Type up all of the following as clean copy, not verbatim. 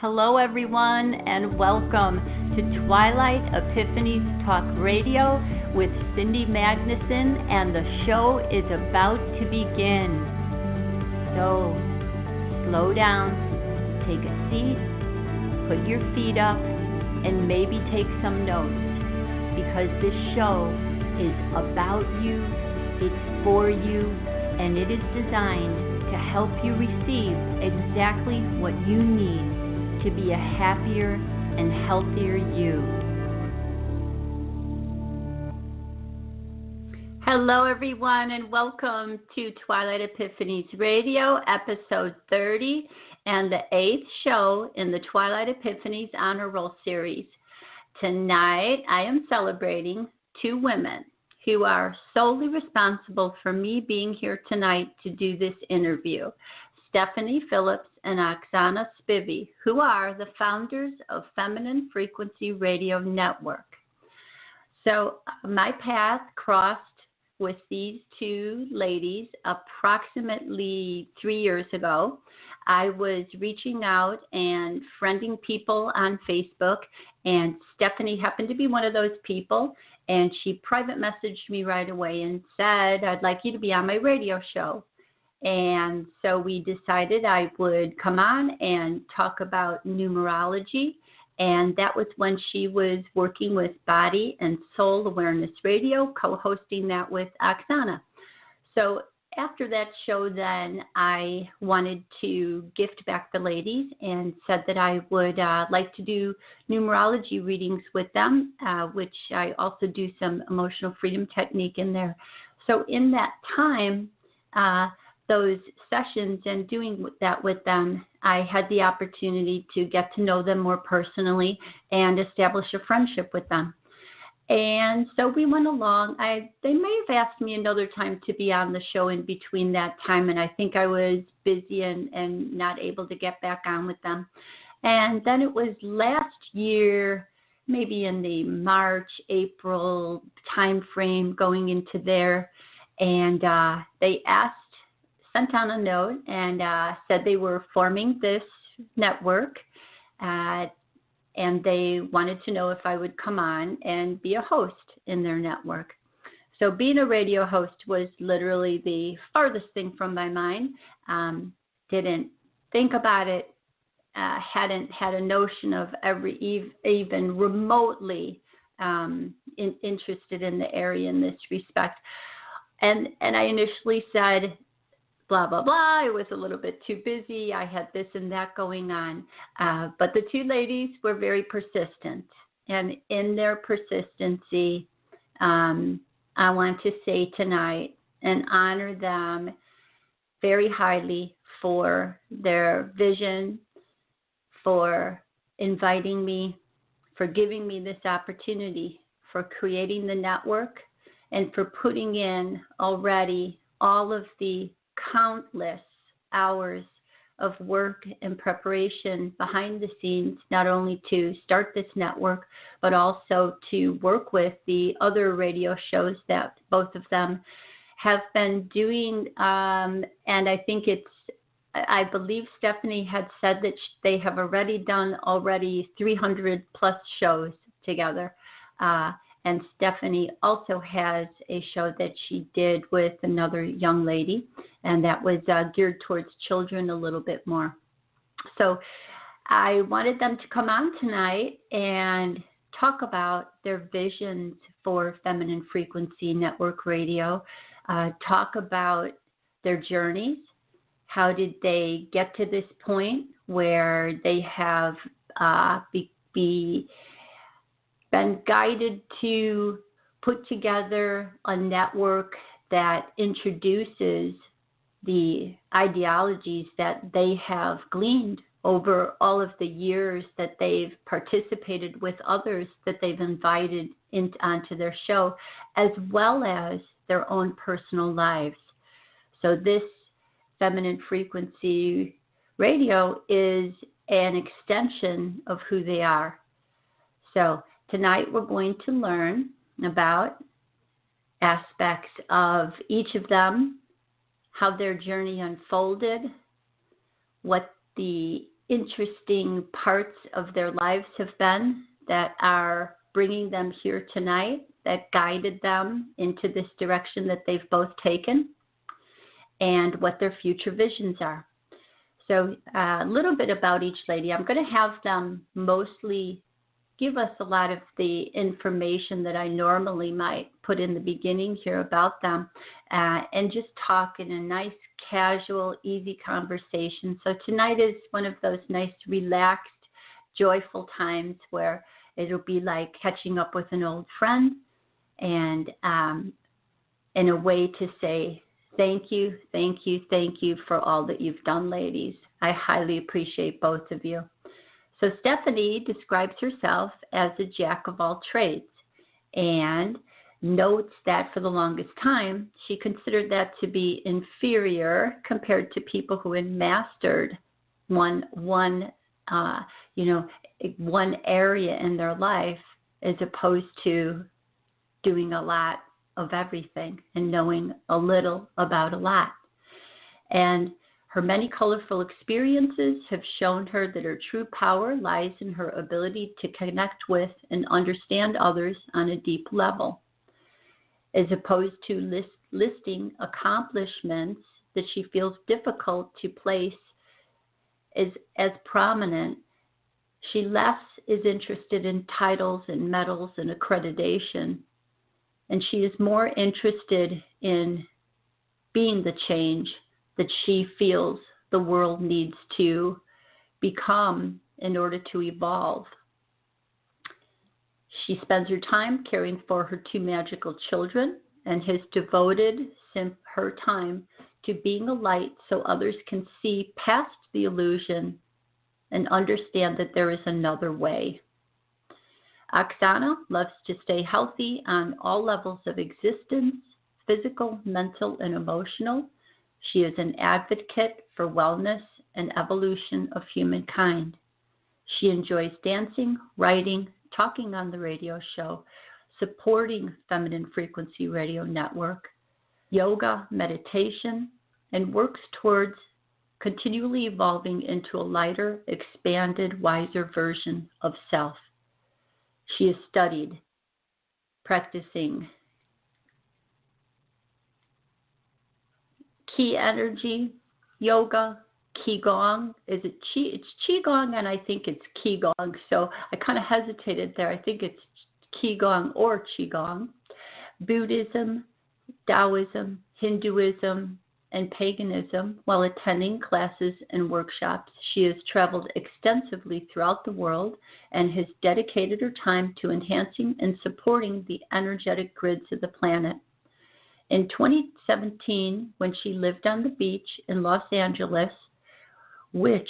Hello, everyone, and welcome to Twilight Epiphanies Talk Radio with Cindy Magnuson, and the show is about to begin. So, slow down, take a seat, put your feet up, and maybe take some notes, because this show is about you, it's for you, and it is designed to help you receive exactly what you need to be a happier and healthier you. Hello, everyone, and welcome to Twilight Epiphanies Radio, episode 30, and the 8th show in the Twilight Epiphanies Honor Roll series. Tonight, I am celebrating two women who are solely responsible for me being here tonight to do this interview. Phillips and Oxana Spivey, who are the founders of Feminine Frequency Radio Network. So my path crossed with these two ladies approximately 3 years ago. I was reaching out and friending people on Facebook, and Stephanie happened to be one of those people, and she private messaged me right away and said, "I'd like you to be on my radio show." And so we decided I would come on and talk about numerology. And that was when she was working with Body and Soul Awareness Radio, co-hosting that with Oksana. So after that show, then I wanted to gift back the ladies and said that I would like to do numerology readings with them, which I also do some emotional freedom technique in there. So in that time, those sessions and doing that with them, I had the opportunity to get to know them more personally and establish a friendship with them. And so we went along. They may have asked me another time to be on the show in between that time, and I think I was busy and not able to get back on with them. And then it was last year, maybe in the March, April time frame going into there, and they sent on a note and said they were forming this network, and they wanted to know if I would come on and be a host in their network. So being a radio host was literally the farthest thing from my mind. Didn't think about it, hadn't had a notion of even remotely interested in the area in this respect. And I initially said, blah, blah, blah. I was a little bit too busy. I had this and that going on. But the two ladies were very persistent. And in their persistency, I want to say tonight and honor them very highly for their vision, for inviting me, for giving me this opportunity, for creating the network, and for putting in already all of the countless hours of work and preparation behind the scenes, not only to start this network, but also to work with the other radio shows that both of them have been doing. And I think I believe Stephanie had said that they have already done 300 plus shows together. And Stephanie also has a show that she did with another young lady, and that was geared towards children a little bit more. So I wanted them to come on tonight and talk about their visions for Feminine Frequency Network Radio, talk about their journeys. How did they get to this point where they have been guided to put together a network that introduces the ideologies that they have gleaned over all of the years that they've participated with others that they've invited onto their show, as well as their own personal lives. So this Feminine Frequency Radio is an extension of who they are. So tonight we're going to learn about aspects of each of them, how their journey unfolded, what the interesting parts of their lives have been that are bringing them here tonight, that guided them into this direction that they've both taken, and what their future visions are. So a little bit about each lady. I'm going to have them mostly give us a lot of the information that I normally might put in the beginning here about them, and just talk in a nice, casual, easy conversation. So tonight is one of those nice, relaxed, joyful times where it'll be like catching up with an old friend, and in a way to say thank you, thank you, thank you for all that you've done, ladies. I highly appreciate both of you. So Stephanie describes herself as a jack of all trades, and notes that for the longest time she considered that to be inferior compared to people who had mastered one area in their life, as opposed to doing a lot of everything and knowing a little about a lot. And her many colorful experiences have shown her that her true power lies in her ability to connect with and understand others on a deep level, as opposed to listing accomplishments that she feels difficult to place as prominent. She less is interested in titles and medals and accreditation, and she is more interested in being the change that she feels the world needs to become in order to evolve. She spends her time caring for her two magical children and has devoted her time to being a light so others can see past the illusion and understand that there is another way. Oxana loves to stay healthy on all levels of existence, physical, mental, and emotional. She is an advocate for wellness and evolution of humankind. She enjoys dancing, writing, talking on the radio show, supporting Feminine Frequency Radio Network, yoga, meditation, and works towards continually evolving into a lighter, expanded, wiser version of self. She has studied, practicing Qi energy, yoga, qigong. It's qigong, and I think it's qigong. So I kind of hesitated there. I think it's qigong or qigong. Buddhism, Taoism, Hinduism, and paganism. While attending classes and workshops, she has traveled extensively throughout the world and has dedicated her time to enhancing and supporting the energetic grids of the planet. In 2017, when she lived on the beach in Los Angeles, which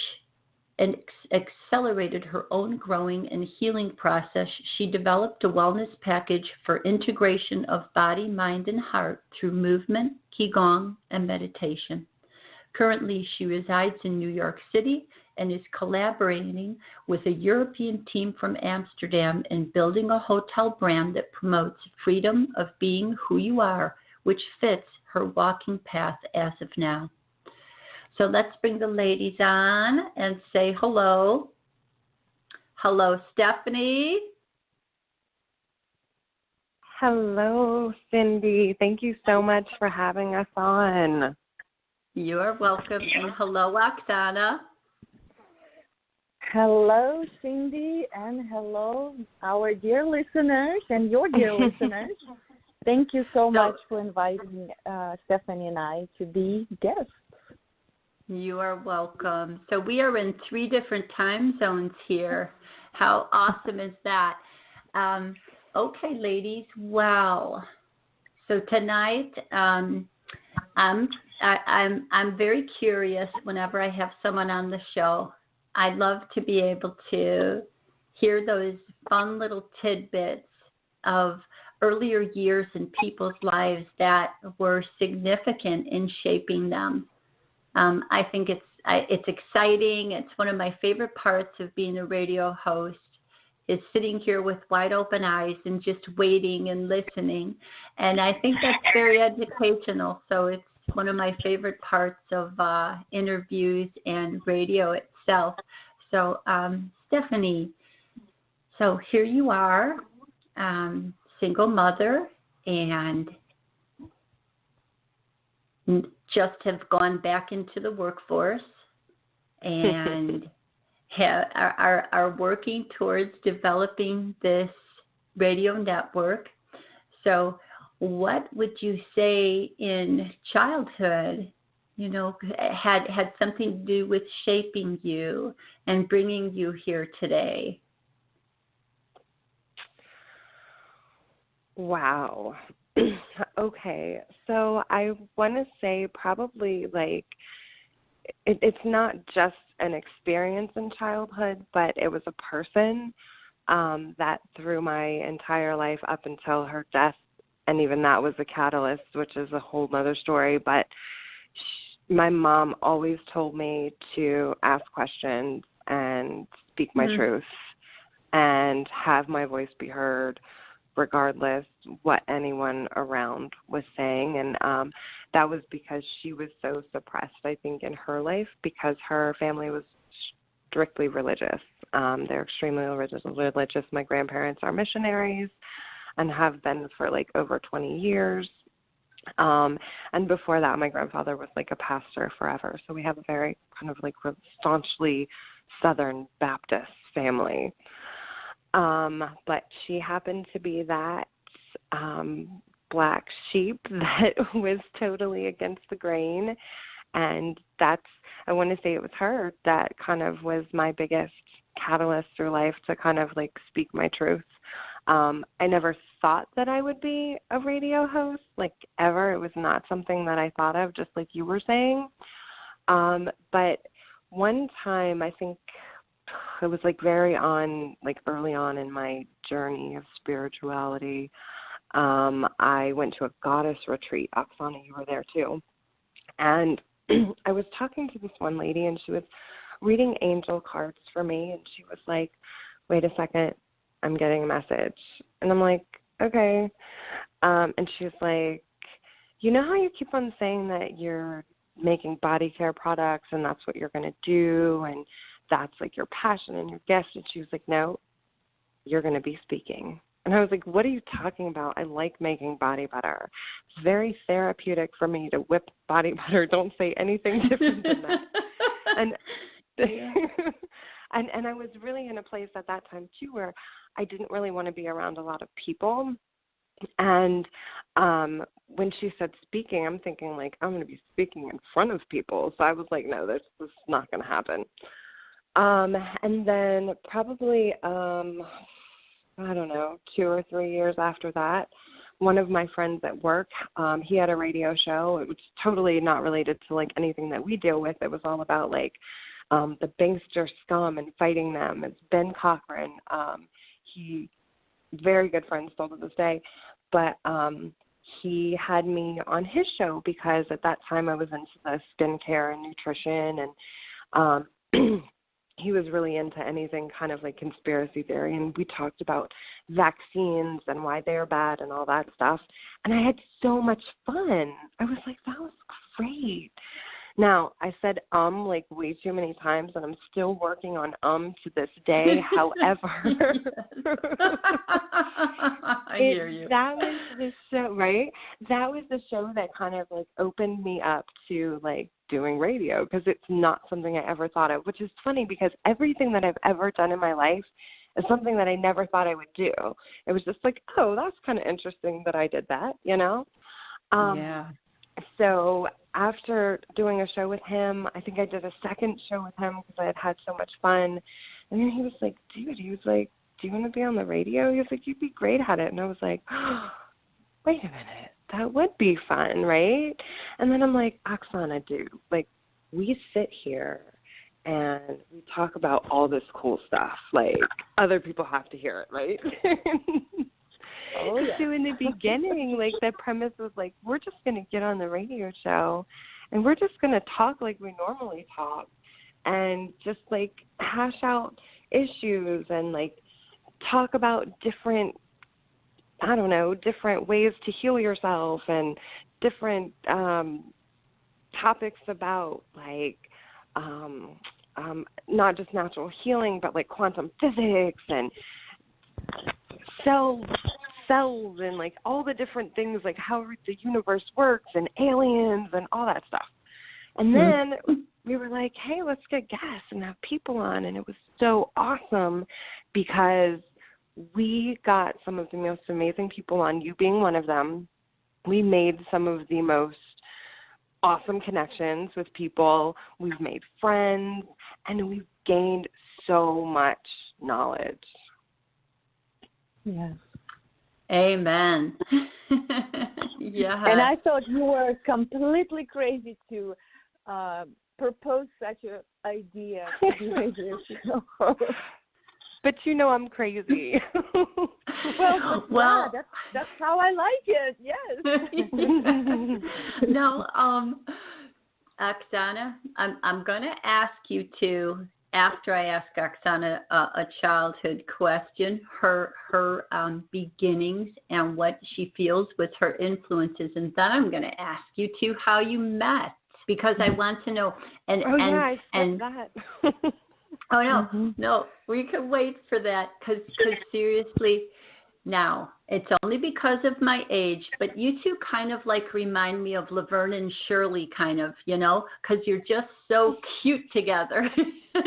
accelerated her own growing and healing process, she developed a wellness package for integration of body, mind, and heart through movement, qigong, and meditation. Currently, she resides in New York City and is collaborating with a European team from Amsterdam in building a hotel brand that promotes freedom of being who you are, which fits her walking path as of now. So let's bring the ladies on and say hello. Hello, Stephanie. Hello, Cindy. Thank you so much for having us on. You are welcome. And hello, Oxana. Hello, Cindy, and hello, our dear listeners and your dear listeners. Thank you so much for inviting Stephanie and I to be guests. You are welcome. So we are in 3 different time zones here. How awesome is that? Okay, ladies. Wow. So tonight, I'm very curious. Whenever I have someone on the show, I love to be able to hear those fun little tidbits of earlier years in people's lives that were significant in shaping them. I think it's exciting. It's one of my favorite parts of being a radio host, is sitting here with wide open eyes and just waiting and listening. And I think that's very educational. So it's one of my favorite parts of interviews and radio itself. So, Stephanie, so here you are, single mother, and just have gone back into the workforce and are working towards developing this radio network. So what would you say in childhood, had something to do with shaping you and bringing you here today? Wow. Okay. So I want to say probably it's not just an experience in childhood, but it was a person that through my entire life up until her death, and even that was a catalyst, which is a whole other story, but my mom always told me to ask questions and speak my truth and have my voice be heard regardless what anyone around was saying. And that was because she was so suppressed, I think, in her life, because her family was strictly religious. They're extremely religious. My grandparents are missionaries and have been for over 20 years. And before that, my grandfather was a pastor forever. So we have a very kind of staunchly Southern Baptist family. But she happened to be that black sheep that was totally against the grain. And I want to say it was her that kind of was my biggest catalyst through life to kind of speak my truth. I never thought that I would be a radio host, ever. It was not something that I thought of, just like you were saying. But one time, I think it was very early on in my journey of spirituality, I went to a goddess retreat. Oksana, you were there too. And I was talking to this one lady, and she was reading angel cards for me, and she was like, wait a second, I'm getting a message. And I'm like, okay. And she was like, you know how you keep on saying that you're making body care products and that's what you're going to do and that's your passion and your gift? And she was like, no, you're going to be speaking. And I was like, what are you talking about? I like making body butter. It's very therapeutic for me to whip body butter. Don't say anything different than that. And and I was really in a place at that time too where I didn't really want to be around a lot of people. And when she said speaking, I'm thinking I'm going to be speaking in front of people. So I was like, no, this is not going to happen. And then probably, I don't know, 2 or 3 years after that, one of my friends at work, he had a radio show. It was totally not related to anything that we deal with. It was all about the bankster scum and fighting them. It's Ben Cochran. He, very good friend still to this day, but he had me on his show because at that time I was into the skincare and nutrition, and he was really into anything kind of conspiracy theory, and we talked about vaccines and why they're bad and all that stuff, and I had so much fun. I was like, that was great. Now, I said way too many times, and I'm still working on to this day. However, I hear you. That was the show, right? That was the show that kind of opened me up to doing radio, because it's not something I ever thought of, which is funny because everything that I've ever done in my life is something that I never thought I would do. It was just oh, that's kind of interesting that I did that, Yeah. So after doing a show with him, I think I did a second show with him because I had so much fun. And then he was like, dude, do you want to be on the radio? He was like, you'd be great at it. And I was like, oh, wait a minute, that would be fun, right? And then I'm like, Oksana, dude, we sit here and we talk about all this cool stuff. Other people have to hear it, right? Oh, yeah. So in the beginning, the premise was we're just going to get on the radio show and we're just going to talk like we normally talk and just hash out issues and talk about different ways to heal yourself and different topics about not just natural healing, but like quantum physics and cells and like all the different things, like how the universe works and aliens and all that stuff. And then we were like, hey, let's get guests and have people on. And it was so awesome because we got some of the most amazing people on, you being one of them. We made some of the most awesome connections with people. We've made friends, and we've gained so much knowledge. Yes. Amen. Yeah. And I thought you were completely crazy to propose such an idea to the radio show. But you know I'm crazy. well, yeah, that's how I like it. Yes. No, Oxana, I'm going to ask you to, after I ask Oxana a childhood question, her beginnings and what she feels with her influences, and then I'm going to ask you to how you met, because I want to know. I said that. Oh, no, no, we can wait for that because seriously, now, it's only because of my age, but you two kind of like remind me of Laverne and Shirley kind of, you know, because you're just so cute together. It's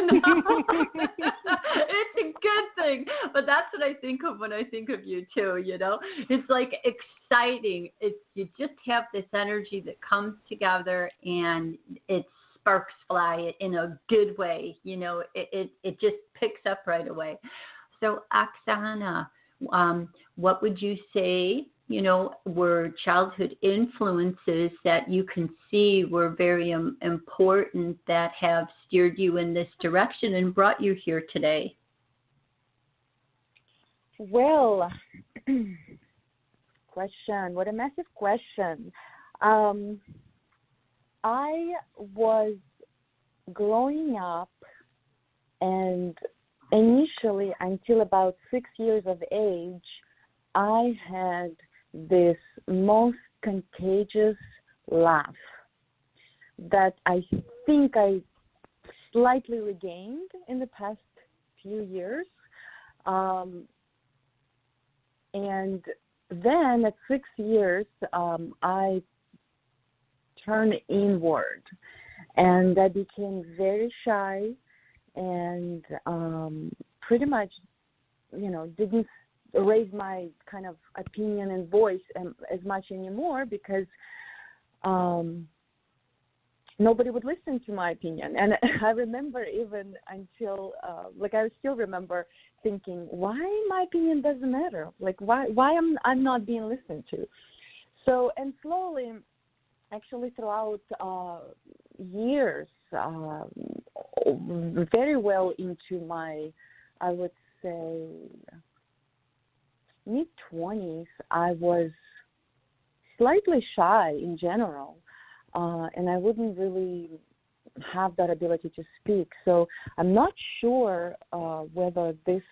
a good thing, but that's what I think of when I think of you two, you know. It's like exciting. You just have this energy that comes together and it's sparks fly in a good way, you know, it just picks up right away. So Oxana, what would you say, you know, were childhood influences that you can see were very important that have steered you in this direction and brought you here today? Well, question. What a massive question. I was growing up, and initially, until about 6 years of age, I had this most contagious laugh that I think I slightly regained in the past few years. And then at 6 years, I turned inward, and I became very shy and pretty much, you know, didn't raise my kind of opinion and voice as much anymore because nobody would listen to my opinion. And I remember even until, I still remember thinking, why my opinion doesn't matter? Like, why I'm not being listened to? So, and slowly, actually throughout years, very well into my, I would say, mid-20s, I was slightly shy in general, and I wouldn't really have that ability to speak. So I'm not sure whether this,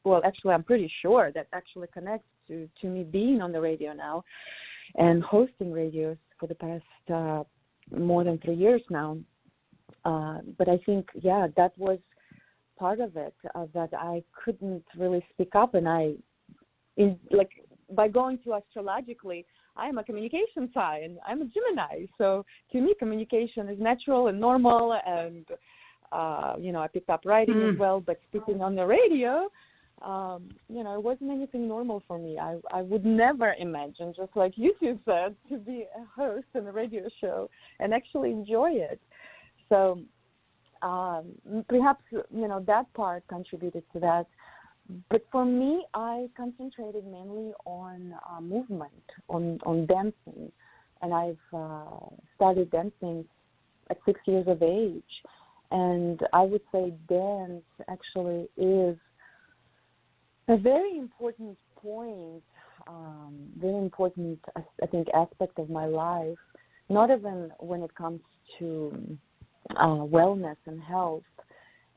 well, actually I'm pretty sure that actually connects to me being on the radio now and hosting radios for the past more than 3 years now. But I think, yeah, that was part of it, that I couldn't really speak up. And by going to astrologically, I'm a communication sign. I'm a Gemini. So to me, communication is natural and normal. And, I picked up writing as well, but speaking on the radio, it wasn't anything normal for me. I would never imagine, just like you two said, to be a host in a radio show and actually enjoy it. So perhaps, that part contributed to that. But for me, I concentrated mainly on movement, on dancing. And I've started dancing at 6 years of age. And I would say dance actually is a very important point, very important, I think, aspect of my life, not even when it comes to wellness and health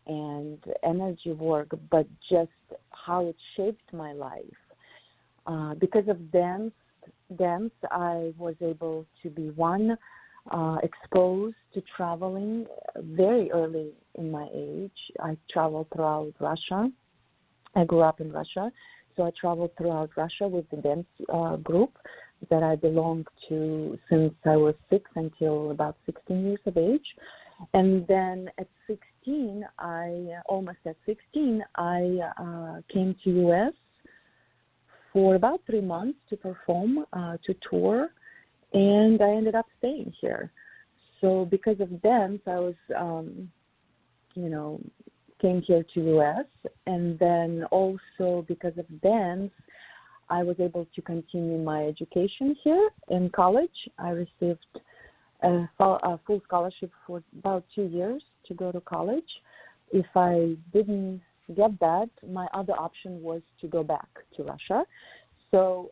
and energy work, but just how it shaped my life. Because of dance, I was able to be, one, exposed to traveling very early in my age. I traveled throughout Russia. I grew up in Russia, so I traveled throughout Russia with the dance group that I belonged to since I was 6 until about 16 years of age. And then at 16, almost at 16, I came to U.S. for about 3 months to perform, to tour, and I ended up staying here. So because of dance, I was, came here to U.S., and then also because of dance, I was able to continue my education here in college. I received a full scholarship for about 2 years to go to college. If I didn't get that, my other option was to go back to Russia. So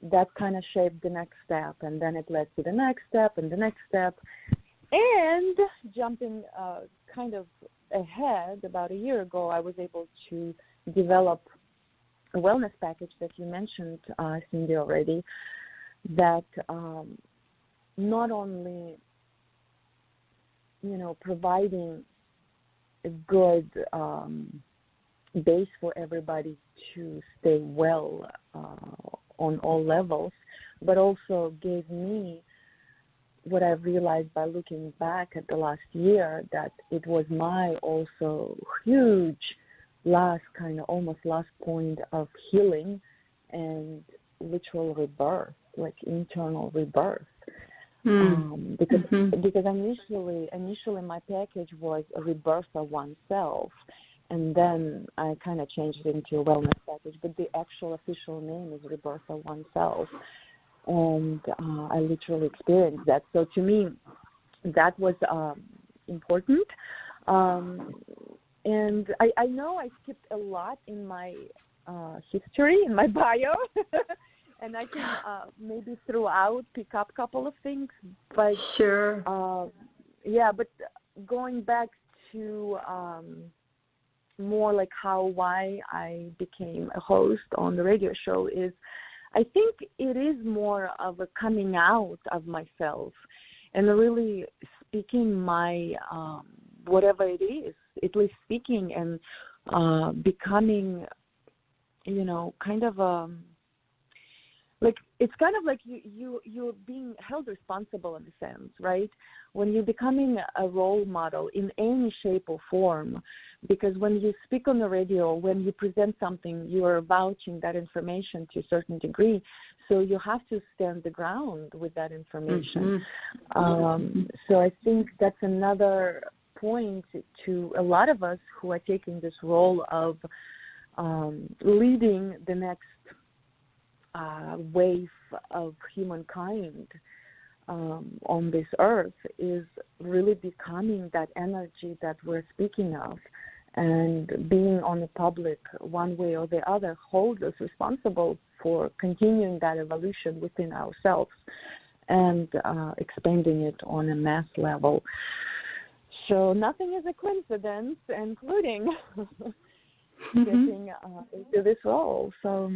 that kind of shaped the next step, and then it led to the next step and the next step. And jumping kind of ahead, about a year ago, I was able to develop a wellness package that you mentioned, Cindy, already, that not only, providing a good base for everybody to stay well on all levels, but also gave me what I've realized by looking back at the last year, that it was my also huge almost last point of healing and literal rebirth, like internal rebirth. Because initially my package was a rebirth of oneself, and then I kind of changed it into a wellness package, but the actual official name is Rebirth of Oneself. And I literally experienced that. So to me, that was important. And I know I skipped a lot in my history, in my bio, and I can maybe throughout pick up a couple of things. But sure. But going back to more like why I became a host on the radio show is, I think it is more of a coming out of myself and really speaking my whatever it is, at least speaking and becoming, kind of like it's kind of like you're being held responsible in a sense, right? When you're becoming a role model in any shape or form, because when you speak on the radio, when you present something, you are vouching that information to a certain degree, so you have to stand the ground with that information. So I think that's another point to a lot of us who are taking this role of leading the next wave of humankind on this earth, is really becoming that energy that we're speaking of, and being on the public one way or the other holds us responsible for continuing that evolution within ourselves and expanding it on a mass level. So nothing is a coincidence, including getting into this role. So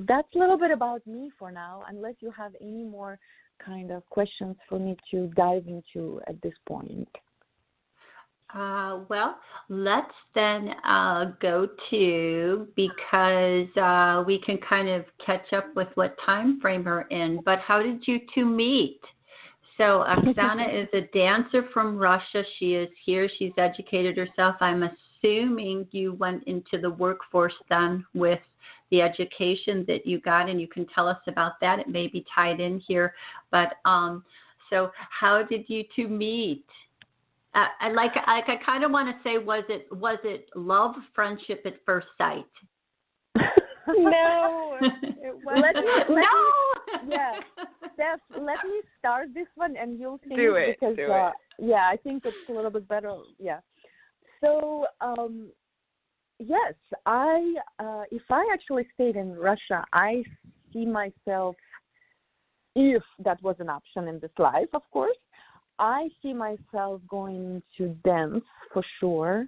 that's a little bit about me for now, unless you have any more kind of questions for me to dive into at this point. Well, let's then go to, because we can kind of catch up with what time frame we're in, but how did you two meet? So Oksana is a dancer from Russia. She is here. She's educated herself. I'm assuming you went into the workforce then with the education that you got, and you can tell us about that. It may be tied in here, but so how did you two meet? I kind of want to say, was it love, friendship at first sight? No, let me, yeah. Steph, let me start this one, and you'll see it because I think it's a little bit better. Yeah. So yes, if I actually stayed in Russia, I see myself, if that was an option in this life, of course, I see myself going to dance for sure.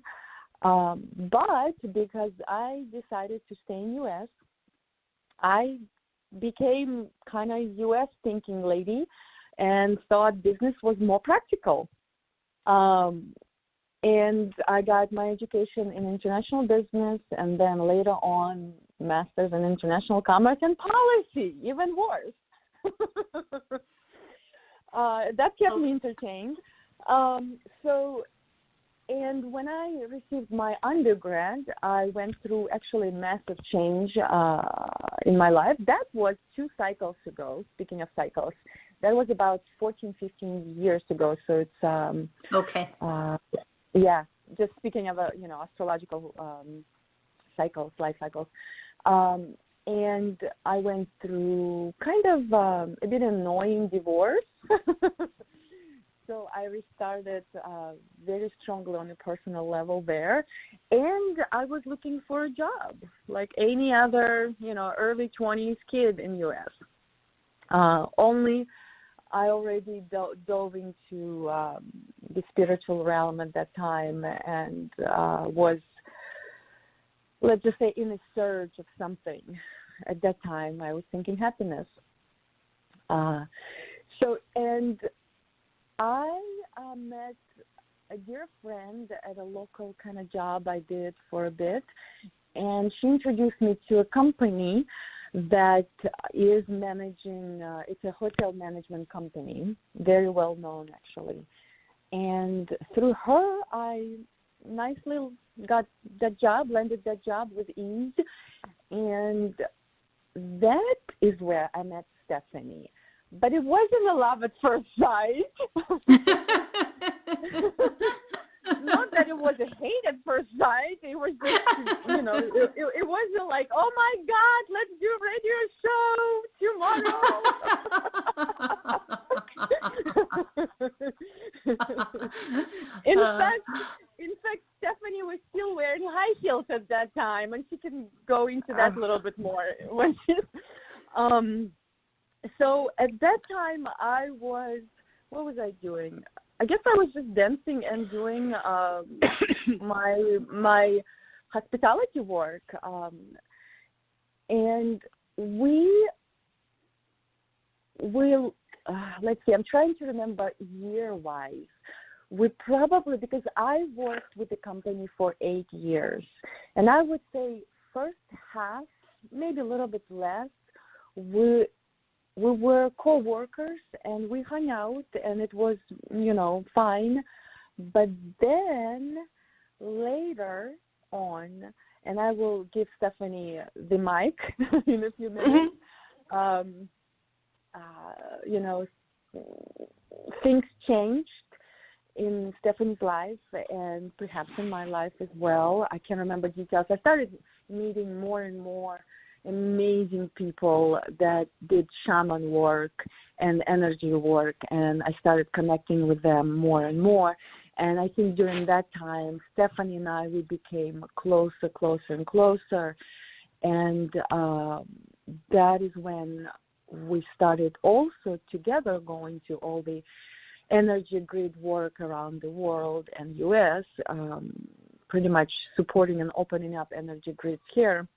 But because I decided to stay in U.S., I became kind of U.S. thinking lady, and thought business was more practical. And I got my education in international business, and then later on, master's in international commerce and policy, even worse. That kept me entertained. And when I received my undergrad, I went through actually massive change in my life. That was 2 cycles ago, speaking of cycles. That was about 14, 15 years ago. So it's, okay. Yeah, just speaking of, astrological cycles, life cycles. And I went through kind of a bit annoying divorce. So I restarted very strongly on a personal level there. And I was looking for a job like any other, early 20s kid in U.S. Only I already dove into the spiritual realm at that time and was, let's just say, in a search of something. At that time, I was thinking happiness. And I met a dear friend at a local kind of job I did for a bit, and she introduced me to a company that is managing, it's a hotel management company, very well known actually. And through her, I nicely got that job, landed that job with ease. And that is where I met Stephanie. But it wasn't a love at first sight. Not that it was a hate at first sight. It was just, it wasn't like, oh my God, let's do a radio show tomorrow. In fact, Stephanie was still wearing high heels at that time, and she can go into that a little bit more. So at that time, what was I doing? I guess I was just dancing and doing my hospitality work. And we will, let's see, I'm trying to remember year-wise. We probably, because I worked with the company for 8 years, and I would say first half, maybe a little bit less, we were co-workers and we hung out and it was, fine. But then later on, and I will give Stephanie the mic in a few minutes, things changed in Stephanie's life and perhaps in my life as well. I can't remember details. I started meeting more and more amazing people that did shaman work and energy work, and I started connecting with them more and more. And I think during that time, Stephanie and I, we became closer and closer. And that is when we started also together going to all the energy grid work around the world and U.S., pretty much supporting and opening up energy grids here.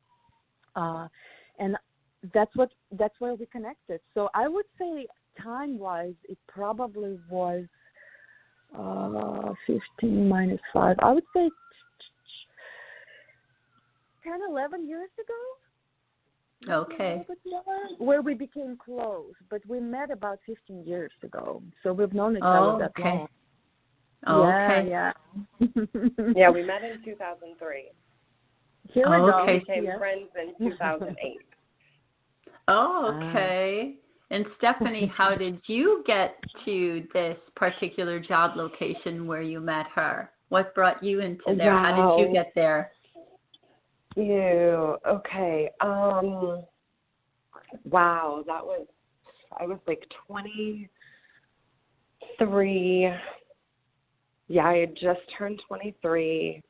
And that's where we connected. So I would say time-wise, it probably was 15 minus 5. I would say 10, 11 years ago. Okay. Where we became close, but we met about 15 years ago. So we've known each other that long. Okay. Yeah. Yeah, we met in 2003. Here we go. We became friends in 2008. Okay. And Stephanie, how did you get to this particular job location where you met her? What brought you into there? Wow. How did you get there? Okay. Wow, I was like 23. Yeah, I had just turned 23.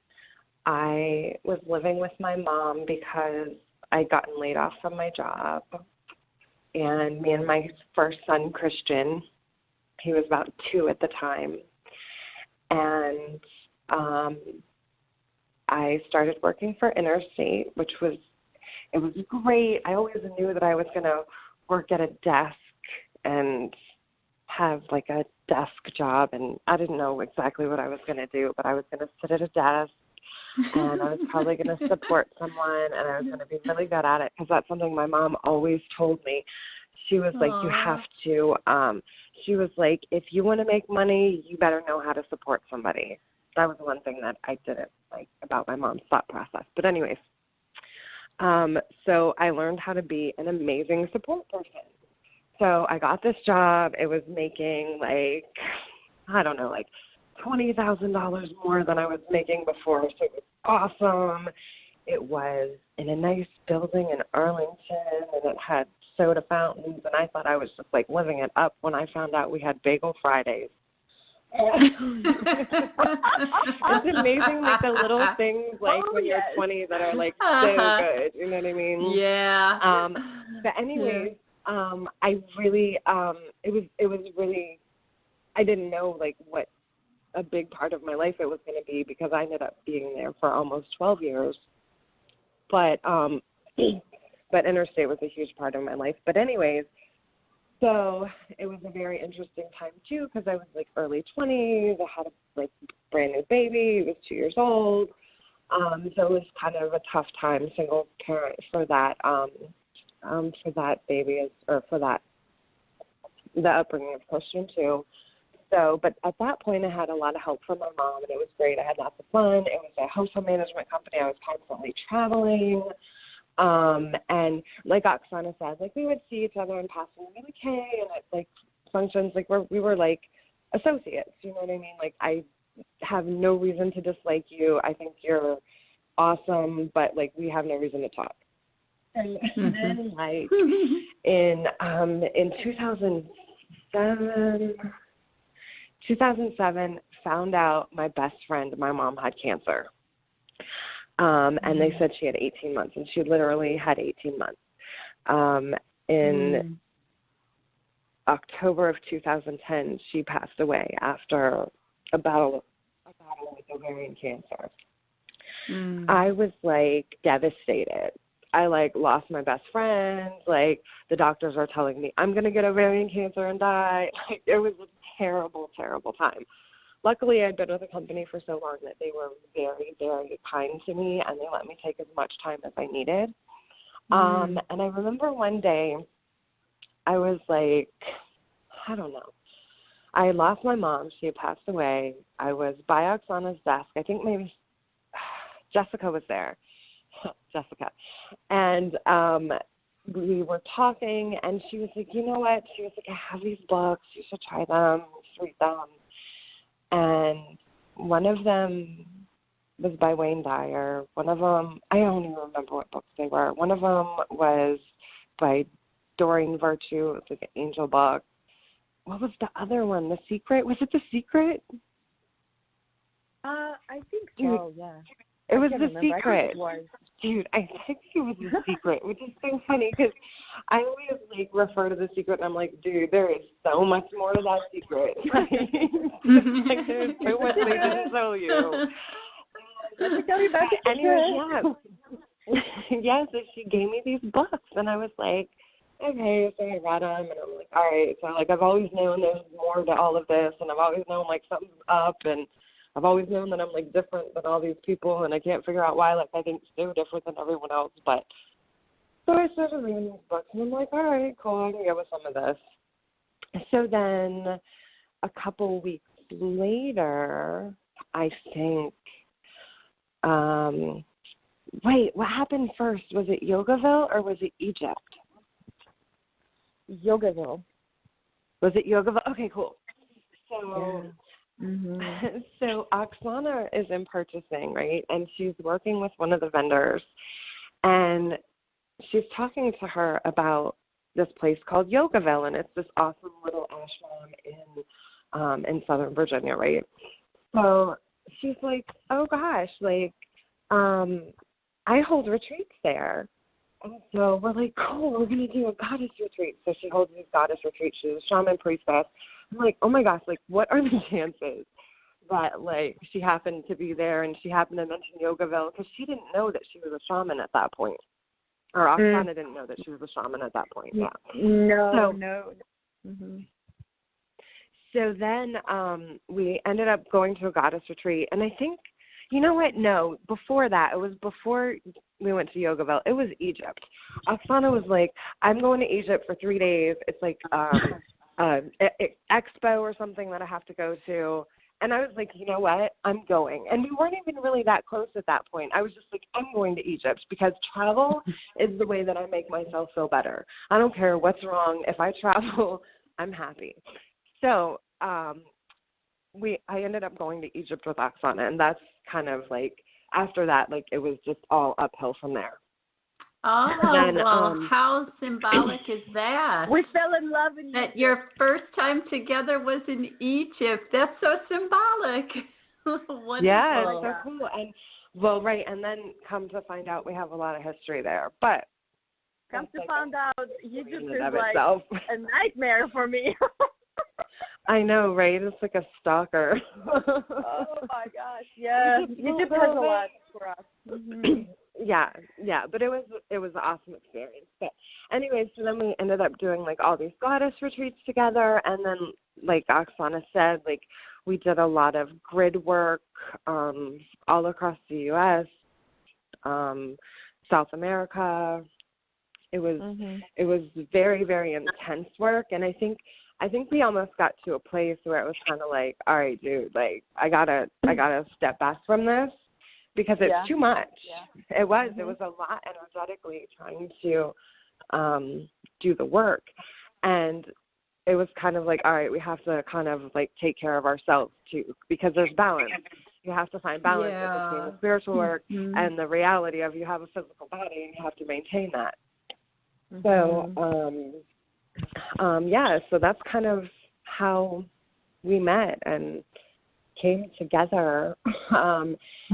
I was living with my mom because I'd gotten laid off from my job. And me and my first son, Christian, he was about 2 at the time. And I started working for Interstate, which was great. I always knew that I was going to work at a desk and have like a desk job, and I didn't know exactly what I was going to do, but I was going to sit at a desk, and I was probably going to support someone, and I was going to be really good at it, because that's something my mom always told me. She was like, you have to, she was like, if you want to make money, you better know how to support somebody. That was one thing that I didn't like about my mom's thought process. But anyways, so I learned how to be an amazing support person. So I got this job. It was making like, I don't know, like $20,000 more than I was making before. So it was awesome. It was in a nice building in Arlington, and it had soda fountains, and I thought I was just like living it up when I found out we had Bagel Fridays. It's amazing, like the little things, like when you're 20 that are like so good. You know what I mean? Yeah. But anyways, I really, it was really, I didn't know like what a big part of my life it was going to be, because I ended up being there for almost 12 years. But Interstate was a huge part of my life. But anyways, so it was a very interesting time too, because I was like early 20s. I had a like brand new baby. He was 2 years old. So it was kind of a tough time, single parent for that baby, or for that the upbringing of Christian too. So, but at that point, I had a lot of help from my mom, and it was great. I had lots of fun. It was a household management company. I was constantly traveling. And like Oksana said, like we would see each other in passing, and like, hey, and at like functions, like we were like associates, you know what I mean? Like, I have no reason to dislike you. I think you're awesome, but like we have no reason to talk. And then like in 2007, found out my best friend, my mom, had cancer. And they said she had 18 months, and she literally had 18 months. In October of 2010, she passed away after a battle with ovarian cancer. I was like devastated. I like lost my best friend. Like the doctors are telling me I'm going to get ovarian cancer and die. Like it was a terrible, terrible time. Luckily, I'd been with the company for so long that they were very, very kind to me, and they let me take as much time as I needed. And I remember one day I was like, I don't know. I had lost my mom. She had passed away. I was by Oksana's desk. I think maybe Jessica was there. Jessica. And we were talking, and she was like, you know what? She was like, I have these books. You should try them. Just read them. And one of them was by Wayne Dyer. One of them, I don't even remember what books they were. One of them was by Doreen Virtue. It was like an angel book. What was the other one? The Secret? Was it The Secret? I think so, yeah. It was The remember. Secret. I think it was. Dude, I think it was The Secret, which is so funny because I always like refer to The Secret and I'm like, dude, there is so much more to that secret. Like there's so much they didn't tell you. Let me tell you about it. Anyway, yeah, so she gave me these books and I was like, okay, so I read them and I'm like, all right. So like I've always known there's more to all of this, and I've always known like something's up, and I've always known that I'm like different than all these people, and I can't figure out why. Like I think so different than everyone else. But so I started reading these books, and I'm like, all right, cool, I can get with some of this. So then a couple weeks later, I think, wait, what happened first? Was it Yogaville or was it Egypt? Yogaville. Was it Yogaville? Okay, cool. So, so Oksana is in purchasing, right? And she's working with one of the vendors, and she's talking to her about this place called Yogaville, and it's this awesome little ashram in Southern Virginia, right? So she's like, oh gosh, like, I hold retreats there. And so we're like, cool, we're going to do a goddess retreat. So she holds these goddess retreats. She's a shaman priestess. I'm like, oh my gosh, like, what are the chances that, like, she happened to be there and she happened to mention Yogaville, because she didn't know that she was a shaman at that point. Or Oksana didn't know that she was a shaman at that point. Yeah. No. So then we ended up going to a goddess retreat. And I think, you know what? No, before that, it was before we went to Yogaville. It was Egypt. Oksana was like, I'm going to Egypt for 3 days. It's like expo or something that I have to go to. And I was like, you know what? I'm going. And we weren't even really that close at that point. I was just like, I'm going to Egypt because travel is the way that I make myself feel better. I don't care what's wrong. If I travel, I'm happy. So I ended up going to Egypt with Oksana, and that's kind of like, after that, like, it was just all uphill from there. Oh, then, well, how symbolic is that? We fell in love in Egypt. That your first time together was in Egypt. That's so symbolic. Yeah, it's so cool. And, well, right, and then come to find out we have a lot of history there. But come to find out, Egypt is like a nightmare for me. I know, right? It's like a stalker. Oh, my gosh, yeah. Egypt has a lot for us. Mm-hmm. Yeah, but it was an awesome experience. But anyway, so then we ended up doing like all these goddess retreats together, and then like Oksana said, like we did a lot of grid work all across the U.S., South America. It was very, very intense work, and I think we almost got to a place where it was kind of like, all right, dude, like I gotta step back from this. Because it's too much. Yeah. It was a lot energetically trying to do the work. And it was kind of like, all right, we have to kind of like take care of ourselves too, because there's balance. You have to find balance between the spiritual work and the reality of you have a physical body and you have to maintain that. So, so that's kind of how we met and came together.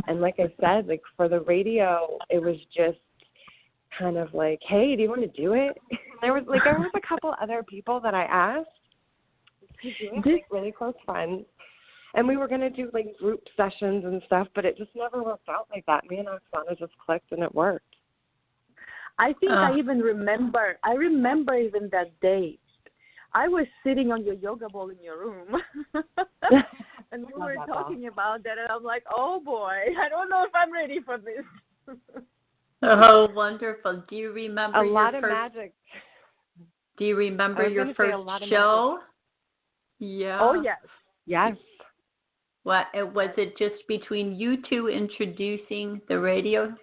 And like I said, like for the radio, it was just kind of like, hey, do you want to do it? There was a couple other people that I asked to do it, like really close friends. And we were going to do like group sessions and stuff, but it just never worked out like that. Me and Oksana just clicked and it worked. I think I remember even that day. I was sitting on your yoga ball in your room, and we were talking about that, and I'm like, oh, boy, I don't know if I'm ready for this. Oh, wonderful. Do you remember magic. Do you remember your first show? Yeah. Oh, yes. Yes. Was it just between you two introducing the radio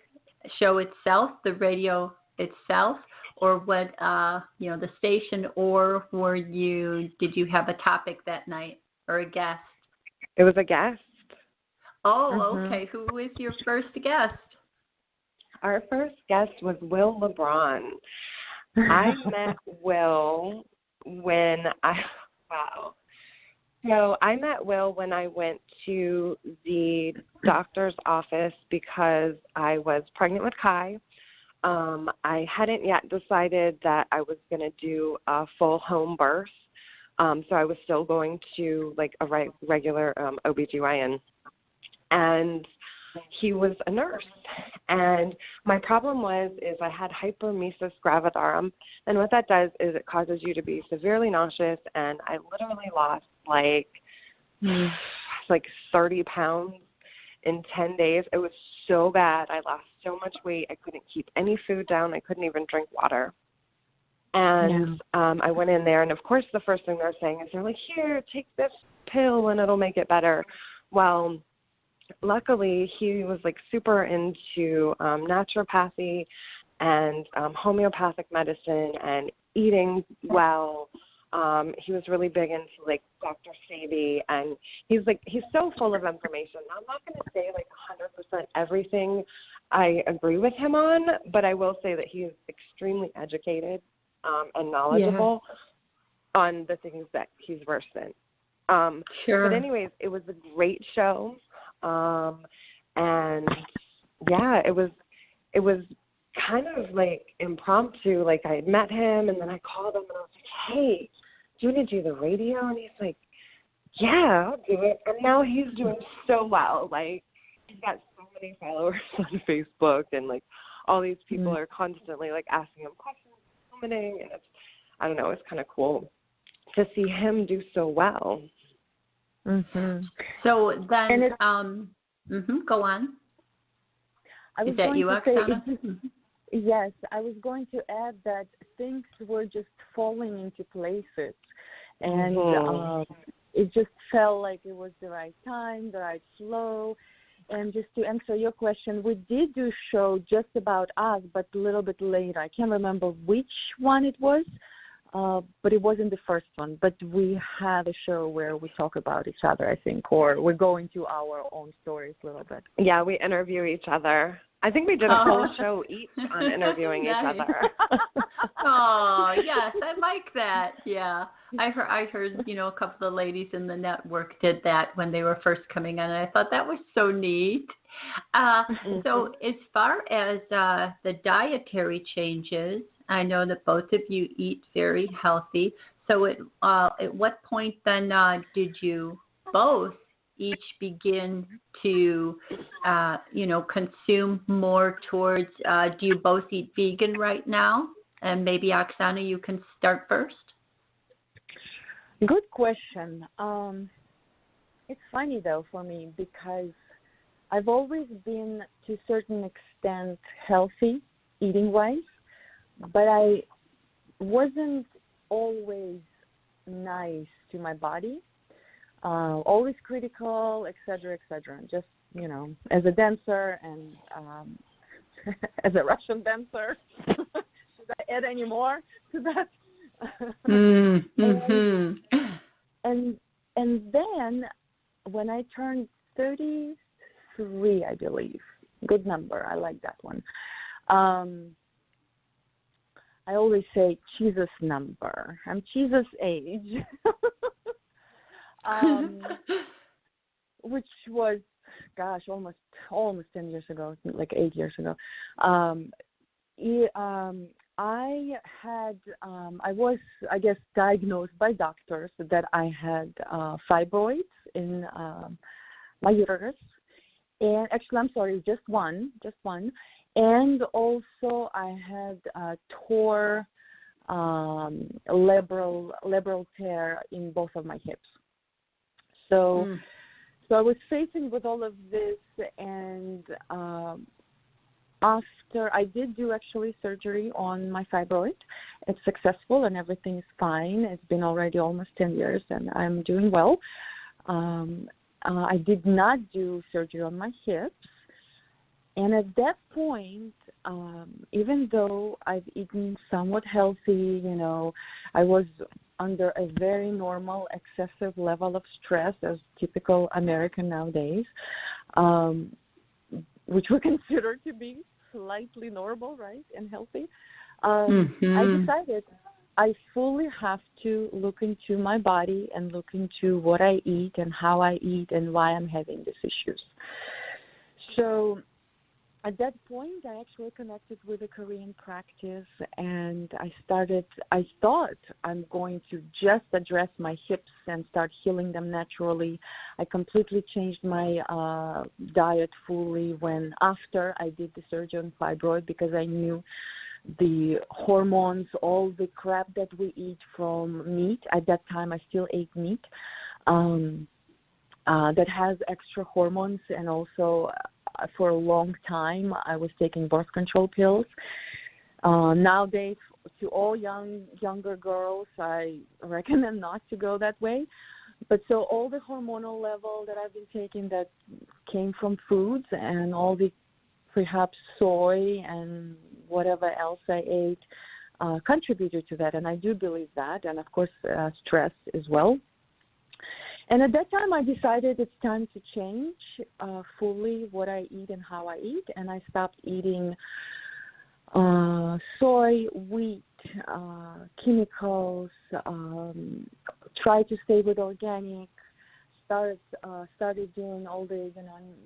show itself, the radio itself? Or what, the station, or did you have a topic that night or a guest? It was a guest. Oh, okay. Who was your first guest? Our first guest was Will LeBron. I met Will So I met Will when I went to the doctor's office because I was pregnant with Kai. I hadn't yet decided that I was going to do a full home birth, so I was still going to like a regular OBGYN, and he was a nurse. And my problem is I had hyperemesis gravidarum, and what that does is it causes you to be severely nauseous, and I literally lost like 30 pounds in 10 days. It was so bad. I lost so much weight. I couldn't keep any food down. I couldn't even drink water. And I went in there, and of course the first thing they're saying is they're like, here, take this pill and it'll make it better. Well, luckily he was like super into naturopathy and homeopathic medicine and eating well. He was really big into like Dr. Spivey, and he's so full of information. Now, I'm not going to say like 100% everything I agree with him on, but I will say that he is extremely educated and knowledgeable on the things that he's versed in. Sure. But anyways, it was a great show, and it was kind of like impromptu. Like I had met him, and then I called him, and I was like, hey, do you want to do the radio? And he's like, yeah, I'll do it. And now he's doing so well. Like, he's got so many followers on Facebook, and like all these people are constantly like asking him questions, commenting, and it's, I don't know, it's kind of cool to see him do so well. Mm-hmm. So then, go on. I was Is that going you, to say, Oksana? yes, I was going to add that things were just falling into places, and it just felt like it was the right time, the right flow. And just to answer your question, we did do a show just about us, but a little bit later. I can't remember which one it was, but it wasn't the first one. But we had a show where we talk about each other, I think, or we're going to our own stories a little bit. Yeah, we interview each other. I think we did a whole show each on interviewing each other. Oh, yes, I like that. Yeah, I heard, a couple of ladies in the network did that when they were first coming on, and I thought that was so neat. So as far as the dietary changes, I know that both of you eat very healthy. So at what point then did you both each begin to, consume more towards, do you both eat vegan right now? And maybe, Oksana, you can start first. Good question. It's funny, though, for me, because I've always been, to a certain extent, healthy eating-wise, but I wasn't always nice to my body. Always critical, et cetera, just, as a dancer and as a Russian dancer. Should I add any more to that? And then when I turned 33, I believe, good number, I like that one. I always say Jesus number. I'm Jesus age. Which was, almost 10 years ago, like 8 years ago. I was, I guess, diagnosed by doctors that I had fibroids in my uterus. And actually, I'm sorry, just one. And also I had tore labral tear in both of my hips. So I was facing with all of this, and after I did do actually surgery on my fibroid. It's successful and everything is fine. It's been already almost 10 years and I'm doing well. I did not do surgery on my hips. And at that point, even though I've eaten somewhat healthy, I was under a very normal, excessive level of stress as typical American nowadays, which we consider to be slightly normal, right, and healthy. I decided I fully have to look into my body and look into what I eat and how I eat and why I'm having these issues. So at that point, I actually connected with a Korean practice, and I thought I'm going to just address my hips and start healing them naturally. I completely changed my diet fully after I did the surgery on fibroid, because I knew the hormones, all the crap that we eat from meat. At that time, I still ate meat that has extra hormones, and also for a long time, I was taking birth control pills. Nowadays, to all younger girls, I recommend not to go that way. But so all the hormonal level that I've been taking that came from foods, and all the perhaps soy and whatever else I ate contributed to that. And I do believe that. And, of course, stress as well. And at that time, I decided it's time to change fully what I eat and how I eat. And I stopped eating soy, wheat, chemicals, tried to stay with organic, started doing all the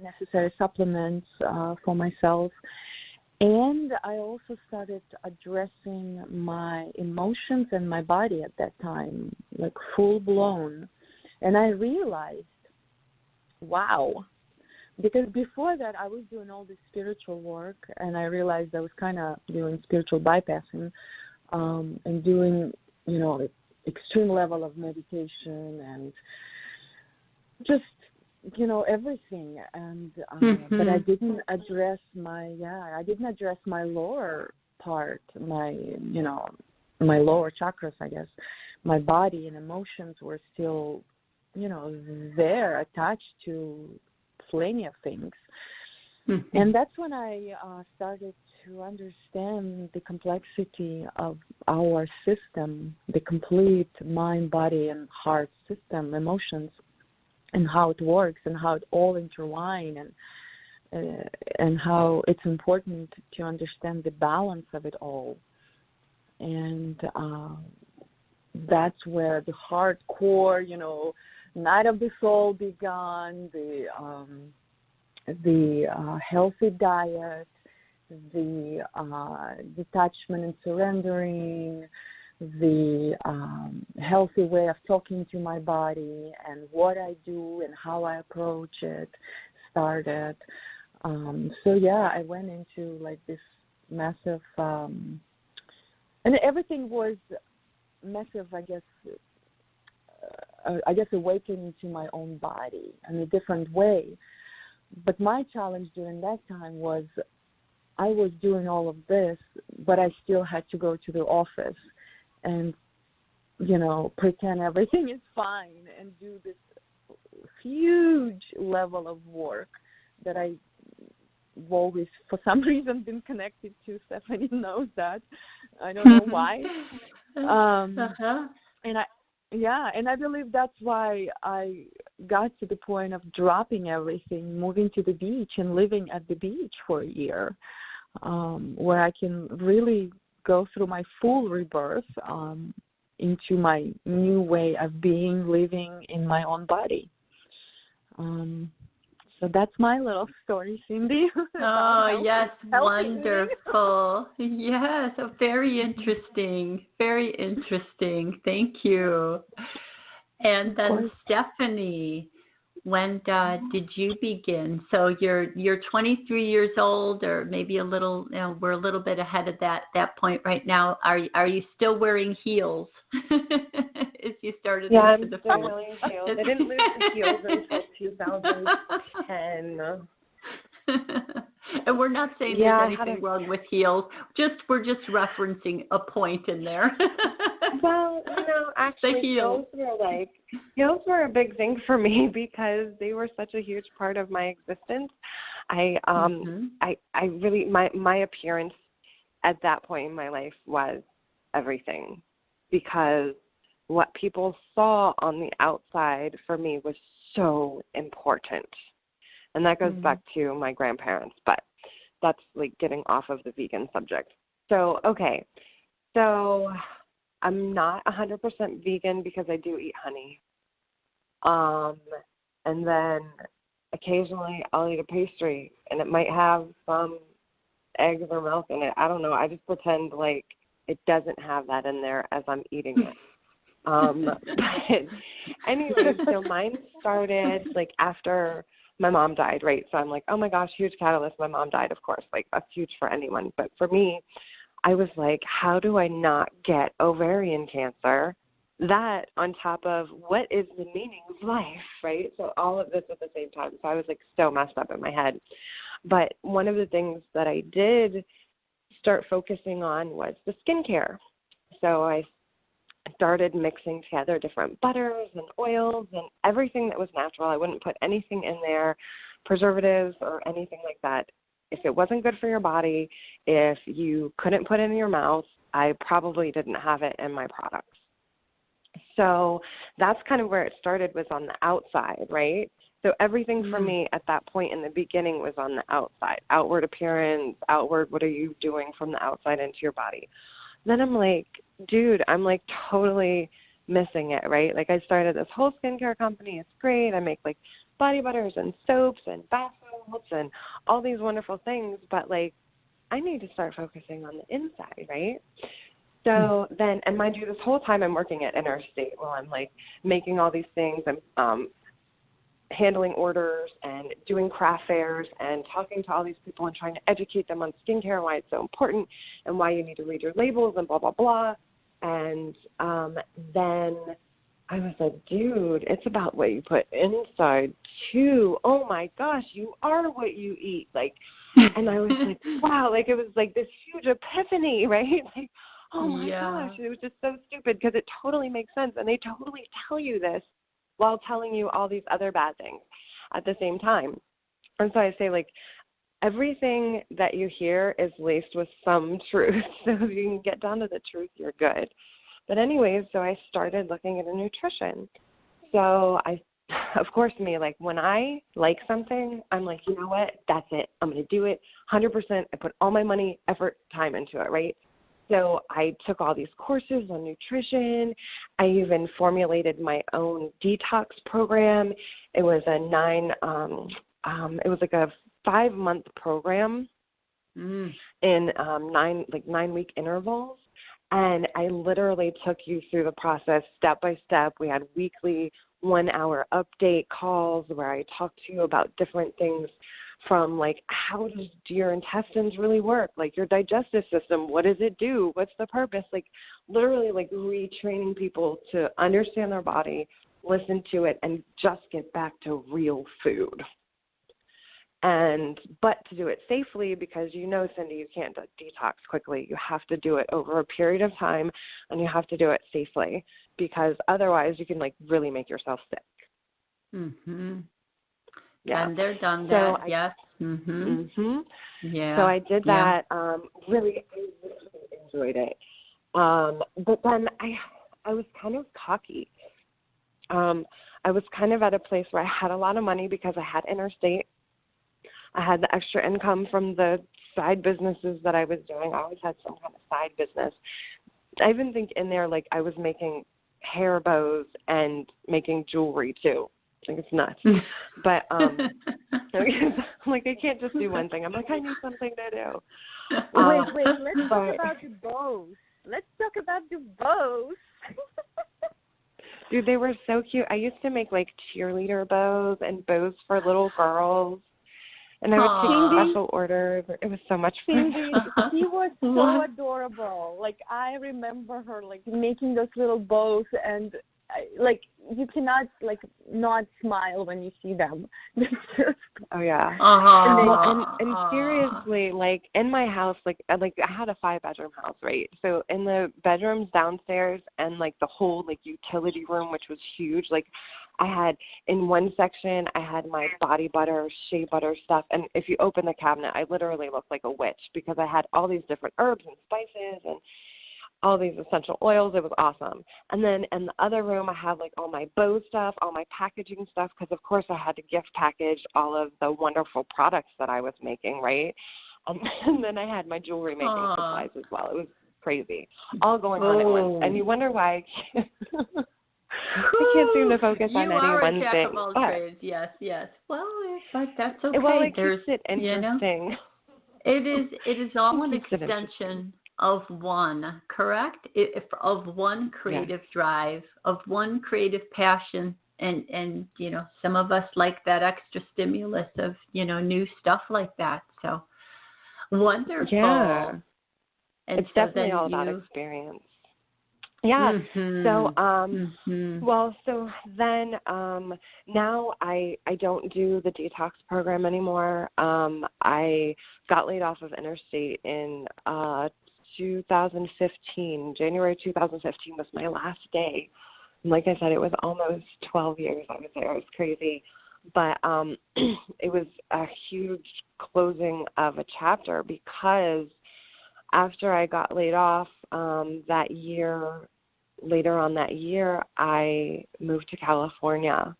necessary supplements for myself. And I also started addressing my emotions and my body at that time, like full blown. And I realized, wow, because before that I was doing all this spiritual work, and I realized I was kind of doing spiritual bypassing and doing, extreme level of meditation just, everything. And but I didn't address my lower part, my lower chakras, I guess. My body and emotions were still, there, attached to plenty of things. And that's when I started to understand the complexity of our system, the complete mind, body, and heart system, emotions, and how it works and how it all intertwine, and how it's important to understand the balance of it all. And that's where the hardcore, night of the soul began, the healthy diet, the detachment and surrendering, the healthy way of talking to my body and what I do and how I approach it started. I went into like this massive, and everything was massive, I guess awakening to my own body in a different way. But my challenge during that time was I was doing all of this, but I still had to go to the office and, pretend everything is fine and do this huge level of work that I've always, for some reason, been connected to. Stephanie knows that. I don't know why. And I believe that's why I got to the point of dropping everything, moving to the beach and living at the beach for a year, where I can really go through my full rebirth into my new way of being, living in my own body. So that's my little story, Cindy. Oh, yes, wonderful. Yes, very interesting. Very interesting. Thank you. And then Stephanie, when did you begin? So you're 23 years old, or maybe a little. We're a little bit ahead of that point right now. Are you still wearing heels? As you started into the still wearing heels. I didn't lose the heels until 2010. And we're not saying there's anything wrong with heels. We're just referencing a point in there. Well, actually, heels were a big thing for me because they were such a huge part of my existence. I really, my appearance at that point in my life was everything, because what people saw on the outside for me was so important. And that goes back to my grandparents, but that's like getting off of the vegan subject. So I'm not 100% vegan because I do eat honey. And then occasionally I'll eat a pastry and it might have some eggs or milk in it. I don't know. I just pretend like it doesn't have that in there as I'm eating it. But anyway, so mine started like after my mom died, right? So I'm like, oh my gosh, huge catalyst. My mom died, of course. Like, that's huge for anyone. But for me, I was like, how do I not get ovarian cancer? That on top of what is the meaning of life, right? So all of this at the same time. So I was like so messed up in my head. But one of the things that I did start focusing on was the skincare. So I started mixing together different butters and oils and everything that was natural. I wouldn't put anything in there, preservatives or anything like that. If it wasn't good for your body, if you couldn't put it in your mouth, I probably didn't have it in my products. So that's kind of where it started, was on the outside, right? So everything for me at that point in the beginning was on the outside, outward appearance, outward, what are you doing from the outside into your body? Then I'm like, dude, I'm like totally missing it, right? Like I started this whole skincare company. It's great. I make like body butters and soaps and bath salts and all these wonderful things. But like, I need to start focusing on the inside, right? So then, and mind you, this whole time I'm working at Interstate while I'm like making all these things. I'm handling orders and doing craft fairs and talking to all these people and trying to educate them on skincare and why it's so important and why you need to read your labels and blah, blah, blah. And then I was like, dude, it's about what you put inside too. Oh my gosh, you are what you eat. Like, and I was like, wow, like it was like this huge epiphany, right? Like, oh my gosh, it was just so stupid because it totally makes sense. And they totally tell you this while telling you all these other bad things at the same time. And so I say, like, everything that you hear is laced with some truth. So if you can get down to the truth, you're good. But anyways, so I started looking into nutrition. So of course, like when I like something, I'm like, you know what, that's it. I'm going to do it 100%. I put all my money, effort, time into it, right? So I took all these courses on nutrition. I even formulated my own detox program. It was it was like a 5-month program in 9-week intervals. And I literally took you through the process step by step. We had weekly 1-hour update calls where I talked to you about different things from like, how do your intestines really work? Like your digestive system, what does it do? What's the purpose? Like literally like retraining people to understand their body, listen to it, and just get back to real food. But to do it safely, because Cindy, you can't detox quickly. You have to do it over a period of time, and you have to do it safely, because otherwise you can like really make yourself sick. Mhm. Yeah. And they're done that. Yes. Mhm. Mhm. Yeah. So I did that. I really enjoyed it. But then I was kind of cocky. I was kind of at a place where I had a lot of money because I had interstate. I had the extra income from the side businesses that I was doing. I always had some kind of side business. I even think in there, like, I was making hair bows and making jewelry, too. Like, it's nuts. But, like, I can't just do one thing. I'm like, I need something to do. Wait. Let's talk about the bows. Dude, they were so cute. I used to make, like, cheerleader bows and bows for little girls. And I would take special orders. It was so much fun. Cindy, she was so adorable. Like, I remember her, like, making those little bows, and, like, you cannot, like, not smile when you see them. Oh, yeah. And seriously, like, in my house, like I had a 5-bedroom house, right? So in the bedrooms downstairs and, like, the whole, like, utility room, which was huge, like, I had, in one section, I had my body butter, shea butter stuff. And if you open the cabinet, I literally looked like a witch because I had all these different herbs and spices and all these essential oils. It was awesome. And then in the other room, I had like all my bow stuff, all my packaging stuff, because of course I had to gift package all of the wonderful products that I was making, right? And then I had my jewelry making supplies as well. It was crazy. All going on at once. And you wonder why I can't seem to focus on any one thing. You are a jack of all trades. Yes. Well, but that's okay. Well, it keeps it interesting. It is all an extension of one, correct? Of one creative drive, of one creative passion, and some of us like that extra stimulus of new stuff like that. So wonderful. Yeah, and it's so definitely all about experience. Yeah. So, well, so then now I don't do the detox program anymore. I got laid off of Interstate in 2015. January 2015 was my last day. And like I said, it was almost 12 years I was there. It was crazy. But it was a huge closing of a chapter because after I got laid off later on that year, I moved to California.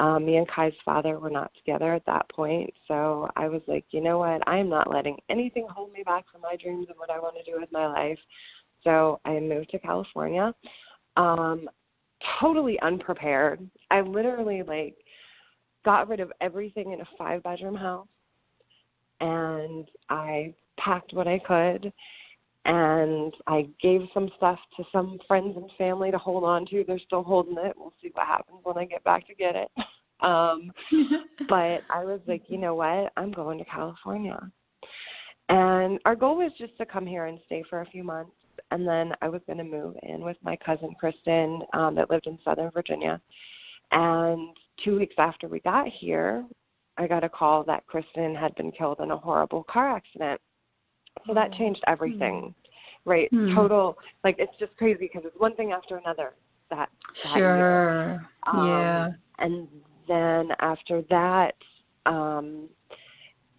Me and Kai's father were not together at that point, so I was like, you know what, I'm not letting anything hold me back from my dreams and what I want to do with my life. So I moved to California, totally unprepared. I literally, like, got rid of everything in a 5-bedroom house, and I packed what I could, and I gave some stuff to some friends and family to hold on to. They're still holding it. We'll see what happens when I get back to get it. But I was like, you know what? I'm going to California. And our goal was just to come here and stay for a few months and then I was going to move in with my cousin Kristen that lived in Southern Virginia. And 2 weeks after we got here, I got a call that Kristen had been killed in a horrible car accident. So that changed everything, right? Total, like, it's just crazy because it's one thing after another that year. Yeah. And then after that,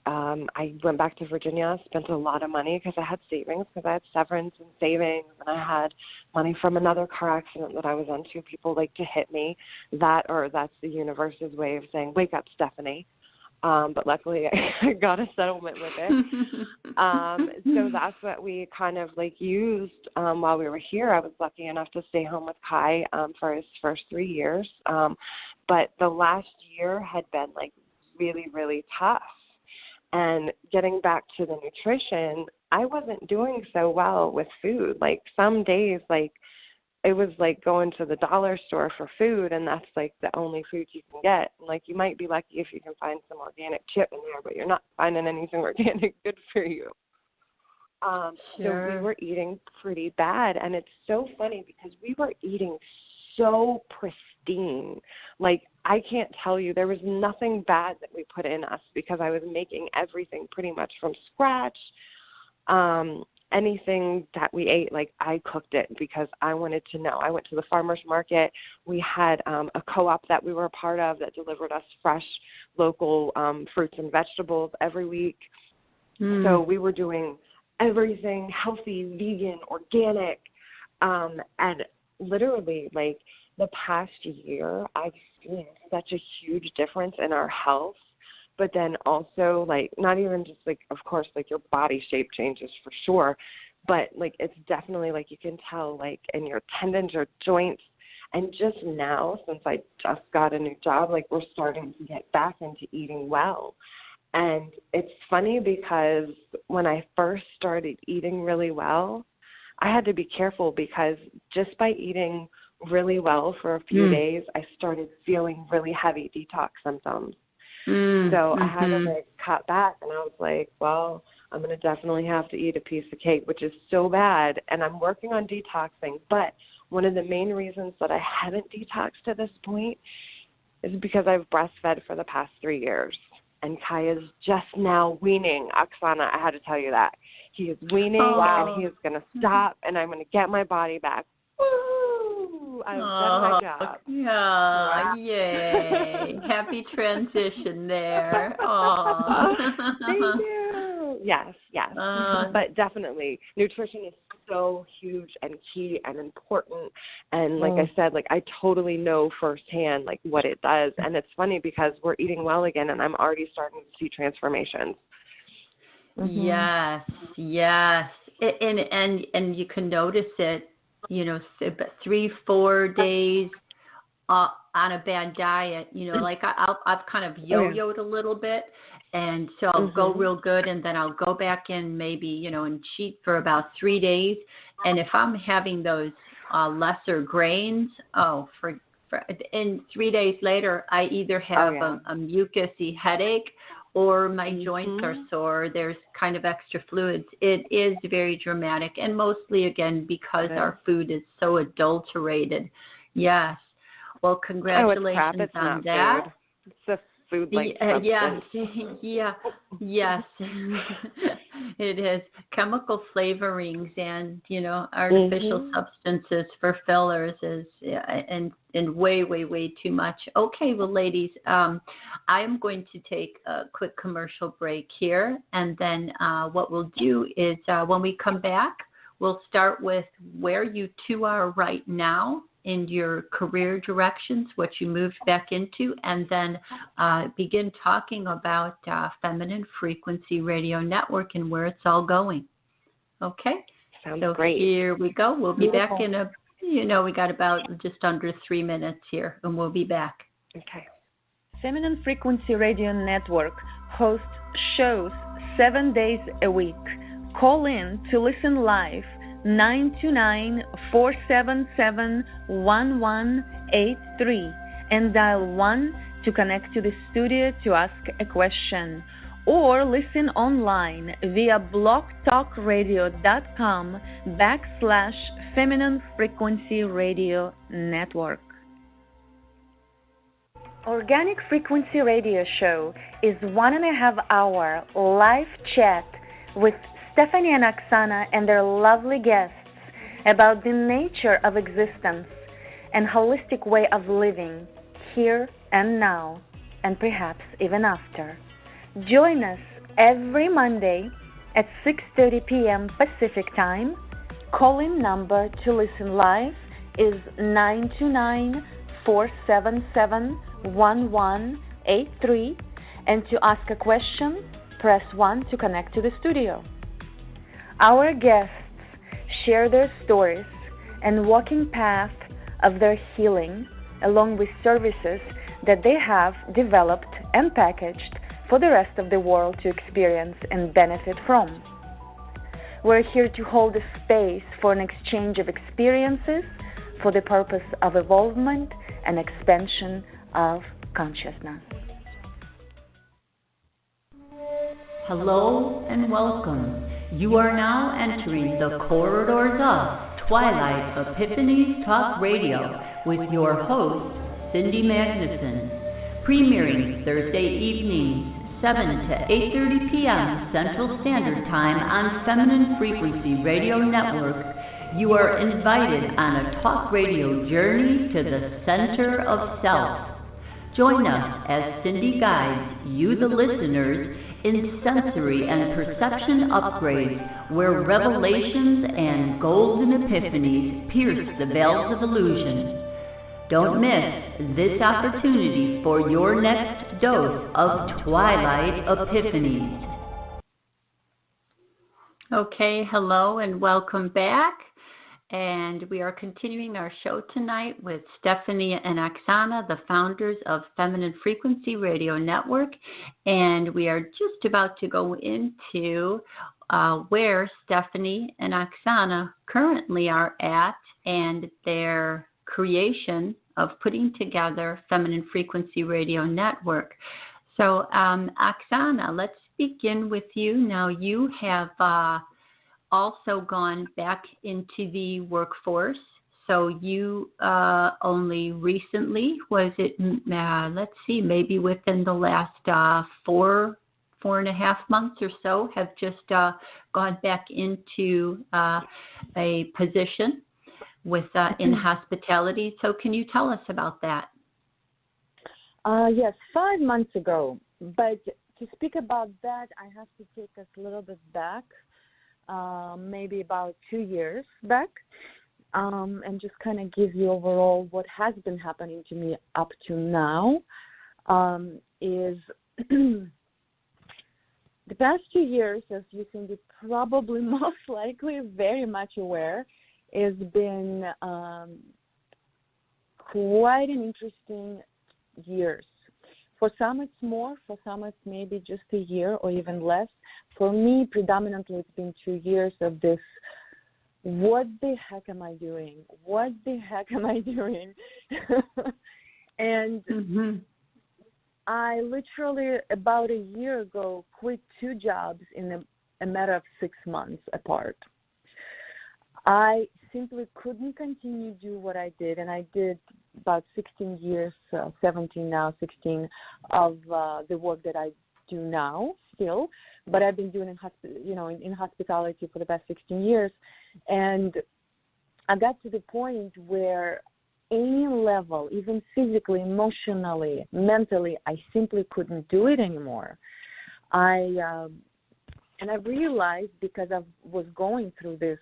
I went back to Virginia, spent a lot of money because I had savings, because I had severance and savings, and I had money from another car accident that I was into. People like to hit me, that's the universe's way of saying, wake up, Stephanie. But luckily I got a settlement with it. So that's what we kind of like used while we were here. I was lucky enough to stay home with Kai for his first 3 years. But the last year had been like really, really tough. And getting back to the nutrition, I wasn't doing so well with food. Like some days, like it was like going to the dollar store for food, and that's like the only food you can get. And like you might be lucky if you can find some organic chip in there, but you're not finding anything organic good for you. So we were eating pretty bad, and it's so funny because we were eating so pristine. Like I can't tell you, there was nothing bad that we put in us because I was making everything pretty much from scratch. Anything that we ate, like I cooked it because I wanted to know. I went to the farmer's market. We had a co-op that we were a part of that delivered us fresh, local fruits and vegetables every week. So we were doing everything healthy, vegan, organic. And literally, like the past year, I've seen such a huge difference in our health. But then also, like, not even just, like, of course, like, your body shape changes for sure. But, like, it's definitely, like, you can tell, like, in your tendons or joints. And just now, since I just got a new job, like, we're starting to get back into eating well. And it's funny because when I first started eating really well, I had to be careful because just by eating really well for a few days, I started feeling really heavy detox symptoms. So I had to like cut back, and I was like, well, I'm going to definitely have to eat a piece of cake, which is so bad. And I'm working on detoxing. But one of the main reasons that I haven't detoxed to this point is because I've breastfed for the past 3 years. And Kai is just now weaning. Oksana, I had to tell you that. He is weaning, and he is going to stop, and I'm going to get my body back. Woo! I've done my job. Yeah, yay. Happy transition there. Oh. Thank you. Yes. But definitely, nutrition is so huge and key and important. And like I said, like I totally know firsthand like what it does. And it's funny because we're eating well again, and I'm already starting to see transformations. Yes. And you can notice it, 3-4 days on a bad diet, like I've kind of yo-yoed a little bit. And so I'll go real good, and then I'll go back in maybe, and cheat for about 3 days. And if I'm having those lesser grains, and 3 days later, I either have a mucousy headache or my joints are sore. There's kind of extra fluids. It is very dramatic, and mostly, again, because our food is so adulterated. Yes. Well, congratulations on that. Food. It's a food-like substance. Yes. It is chemical flavorings and, artificial substances for fillers and way too much. Okay, well, ladies, I'm going to take a quick commercial break here, and then what we'll do is when we come back, we'll start with where you two are right now in your career directions, what you moved back into, and then begin talking about Feminine Frequency Radio Network and where it's all going. Okay? Sounds great. Here we go. We'll be back in we got about just under 3 minutes here, and we'll be back. Okay. Feminine Frequency Radio Network hosts shows 7 days a week. Call in to listen live 929-477-1183 and dial 1 to connect to the studio to ask a question. or listen online via blogtalkradio.com/Feminine Frequency Radio Network. Organic Frequency Radio Show is 1.5 hour live chat with Stephanie and Oksana and their lovely guests about the nature of existence and holistic way of living here and now, and perhaps even after. Join us every Monday at 6:30 p.m. Pacific Time. Call-in number to listen live is 929-477-1183, and to ask a question, press 1 to connect to the studio. Our guests share their stories and walking path of their healing, along with services that they have developed and packaged for the rest of the world to experience and benefit from. We're here to hold a space for an exchange of experiences for the purpose of evolvement and expansion of consciousness. Hello and welcome. You are now entering the corridors of Twilight Epiphanies Talk Radio with your host, Cindy Magnuson, premiering Thursday evenings, 7 to 8:30 p.m. Central Standard Time on Feminine Frequency Radio Network. You are invited on a talk radio journey to the center of self. Join us as Cindy guides you, the listeners, in sensory and perception upgrades where revelations and golden epiphanies pierce the veils of illusion. Don't miss this opportunity for your next dose of Twilight Epiphanies. Okay, hello and welcome back. And we are continuing our show tonight with Stephanie and Oksana, the founders of Feminine Frequency Radio Network. And we are just about to go into where Stephanie and Oksana currently are at and their creation of putting together Feminine Frequency Radio Network. So, Oksana, let's begin with you. Now, you have also gone back into the workforce. So you only recently, maybe within the last 4.5 months or so, have just gone back into a position with in hospitality. So can you tell us about that? Yes, 5 months ago. But to speak about that, I have to take us a little bit back. Maybe about 2 years back, and just kind of give you overall what has been happening to me up to now, is the past 2 years, as you can be probably most likely very much aware, has been quite an interesting years. For some it's more, for some it's maybe just a year or even less. For me, predominantly it's been 2 years of this, what the heck am I doing? What the heck am I doing? And I literally, about a year ago, quit 2 jobs in a matter of 6 months apart. I simply couldn't continue to do what I did, and I did about 16 years, 17 now, 16 of the work that I do now still, but I've been doing in hospitality for the past 16 years, and I got to the point where any level, even physically, emotionally, mentally, I simply couldn't do it anymore. And I realized, because I was going through this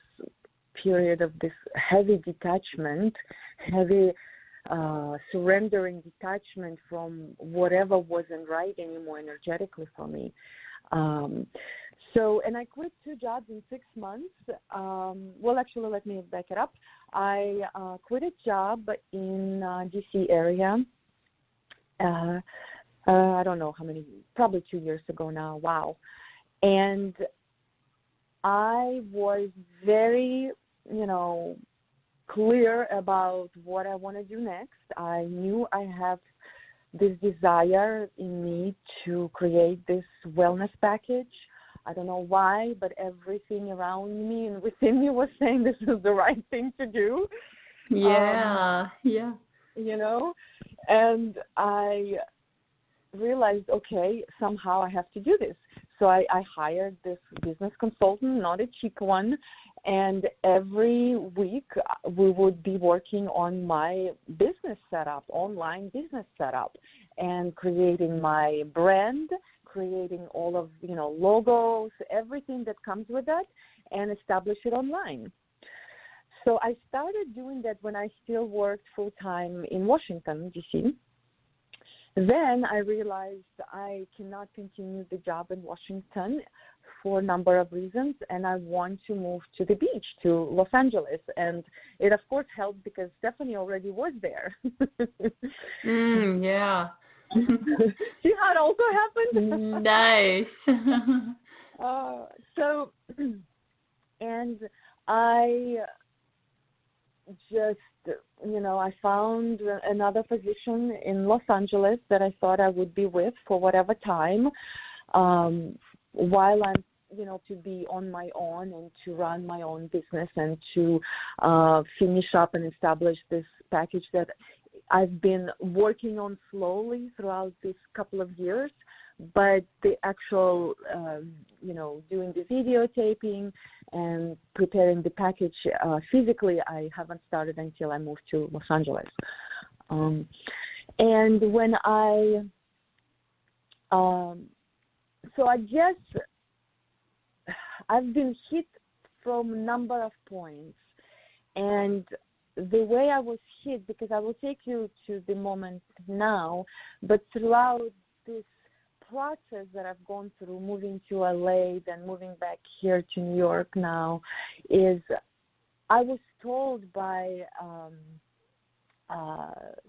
period of this heavy detachment, heavy surrendering detachment from whatever wasn't right anymore energetically for me. And I quit 2 jobs in 6 months. Actually, let me back it up. I quit a job in D.C. area. I don't know how many, probably 2 years ago now. Wow. And I was very, clear about what I want to do next. I knew I have this desire in me to create this wellness package. I don't know why, but everything around me and within me was saying this is the right thing to do. Yeah. You know, and I realized, okay, somehow I have to do this. So I hired this business consultant, not a cheap one, and every week we would be working on my business setup, online business setup, and creating my brand, creating all of, logos, everything that comes with that, and establish it online. So I started doing that when I still worked full-time in Washington, D.C. Then I realized I cannot continue the job in Washington for a number of reasons, and I want to move to the beach, to Los Angeles. And it, of course, helped because Stephanie already was there. Yeah. See how it also happened? Nice. And I just, I found another position in Los Angeles that I thought I would be with for whatever time, while I'm, to be on my own and to run my own business and to finish up and establish this package that I've been working on slowly throughout this couple of years. But the actual, doing the videotaping and preparing the package physically, I haven't started until I moved to Los Angeles. And when so I guess I've been hit from a number of points. And the way I was hit, because I will take you to the moment now, but throughout this process that I've gone through, moving to LA, then moving back here to New York now, is I was told by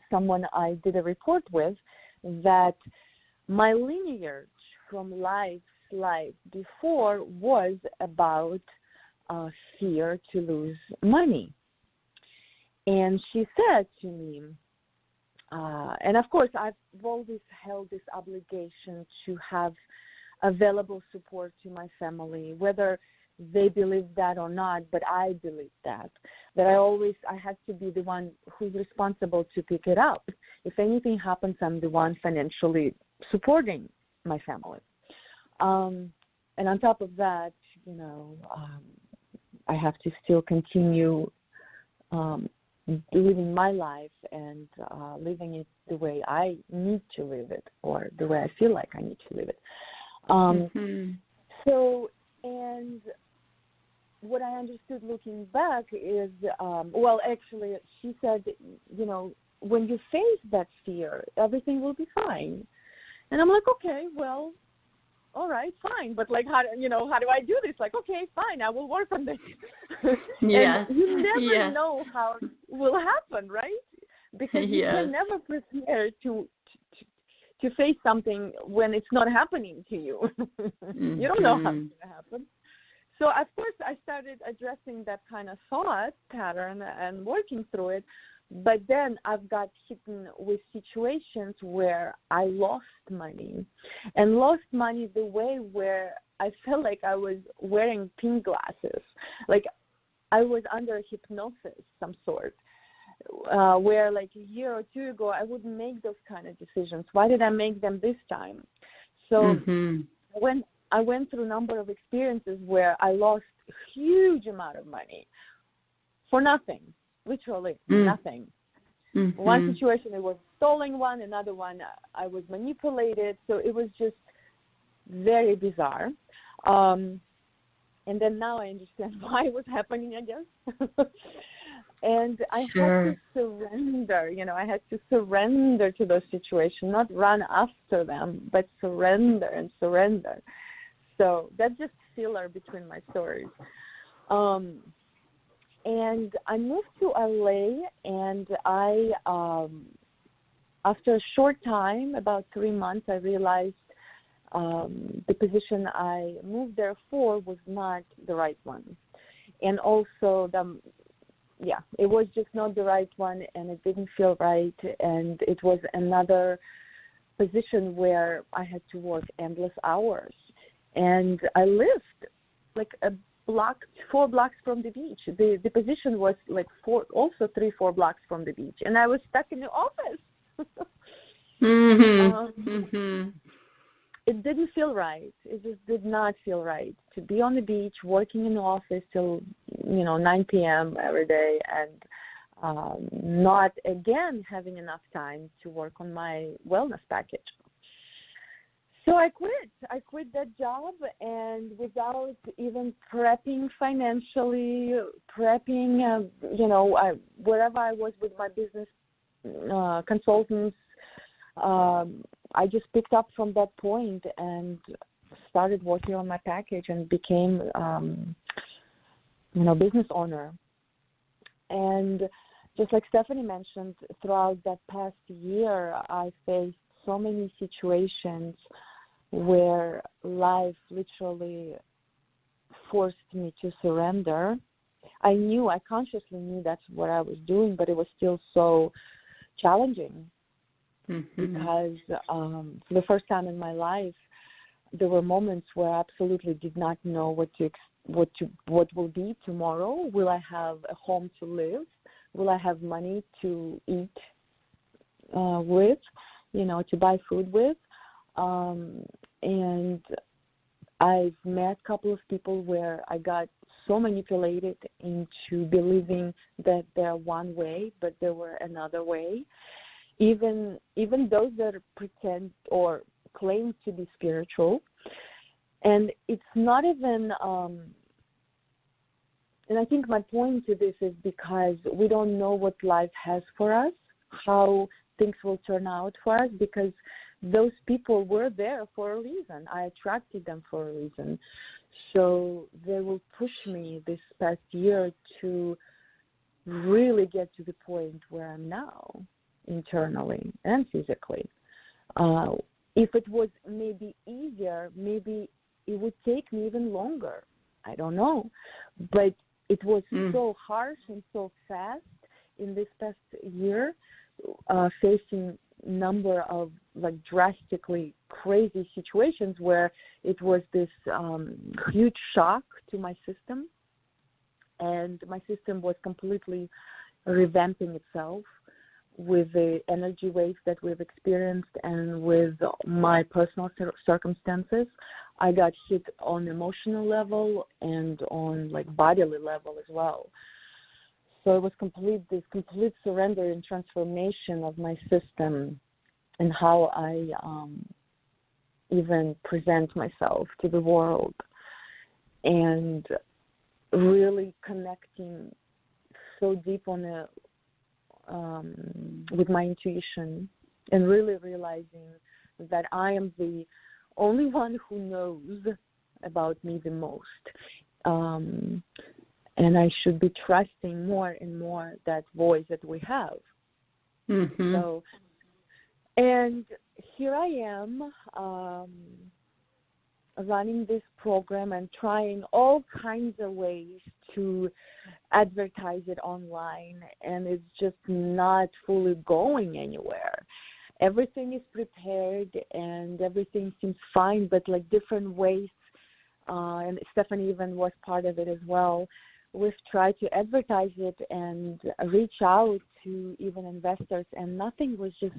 someone I did a report with that my lineage from life before was about fear to lose money. And she said to me, and of course, I've always held this obligation to have available support to my family, whether they believe that or not, but I believe that I had to be the one who's responsible to pick it up. If anything happens, I'm the one financially supporting my family. And on top of that, I have to still continue living my life and living it the way I need to live it, or the way I feel like I need to live it. So, and what I understood looking back is, actually, she said, when you face that fear, everything will be fine. And I'm like, okay, well, all right, fine. But how do I do this? Okay, fine, I will work on this. Yes. And you never know how it will happen, right? Because you can never prepare to face something when it's not happening to you. You don't know how it's going to happen. So, of course, I started addressing that kind of thought pattern and working through it. But then I've got hit with situations where I lost money, and lost money the way where I felt like I was wearing pink glasses, like I was under hypnosis some sort, where a year or two ago I wouldn't make those kind of decisions. Why did I make them this time? So when I went through a number of experiences where I lost a huge amount of money for nothing. Literally nothing. One situation, it was a stolen one. Another one, I was manipulated. So it was just very bizarre. And then now I understand why it was happening, I guess. And I had to surrender. I had to surrender to those situations, not run after them, but surrender. So that's just filler between my stories. And I moved to LA, and I, after a short time, about 3 months, I realized the position I moved there for was not the right one. And also, it was just not the right one, and it didn't feel right, and it was another position where I had to work endless hours. And I lived like a block, 4 blocks from the beach. The position was like 4 blocks from the beach. And I was stuck in the office. It didn't feel right. It just did not feel right to be on the beach, working in the office till 9 p.m. every day, and not again having enough time to work on my wellness package. So I quit. I quit that job, and without even prepping financially, wherever I was with my business consultants. I just picked up from that point and started working on my package and became, business owner. And just like Stephanie mentioned, throughout that past year, I faced so many situations where life literally forced me to surrender. I consciously knew that's what I was doing, but it was still so challenging. Because for the first time in my life, there were moments where I absolutely did not know what will be tomorrow. Will I have a home to live? Will I have money to eat with? To buy food with? And I've met a couple of people where I got so manipulated into believing that they're one way, but there were another way. Even those that pretend or claim to be spiritual. And it's not even, and I think my point to this is because we don't know what life has for us, how things will turn out for us, because those people were there for a reason. I attracted them for a reason. So they will push me this past year to really get to the point where I'm now, internally and physically. If it was maybe easier, maybe it would take me even longer. I don't know. But it was so harsh and so fast in this past year, facing number of like drastically crazy situations where it was this huge shock to my system. And my system was completely revamping itself with the energy waves that we've experienced and with my personal circumstances. I got hit on emotional level and on like bodily level as well. So it was this complete surrender and transformation of my system and how I even present myself to the world, and really connecting so deep on a with my intuition, and really realizing that I am the only one who knows about me the most. And I should be trusting more and more that voice that we have. So, and here I am running this program and trying all kinds of ways to advertise it online, and it's just not fully going anywhere. Everything is prepared and everything seems fine, but like different ways, and Stephanie even was part of it as well. We've tried to advertise it and reach out to even investors, and nothing was just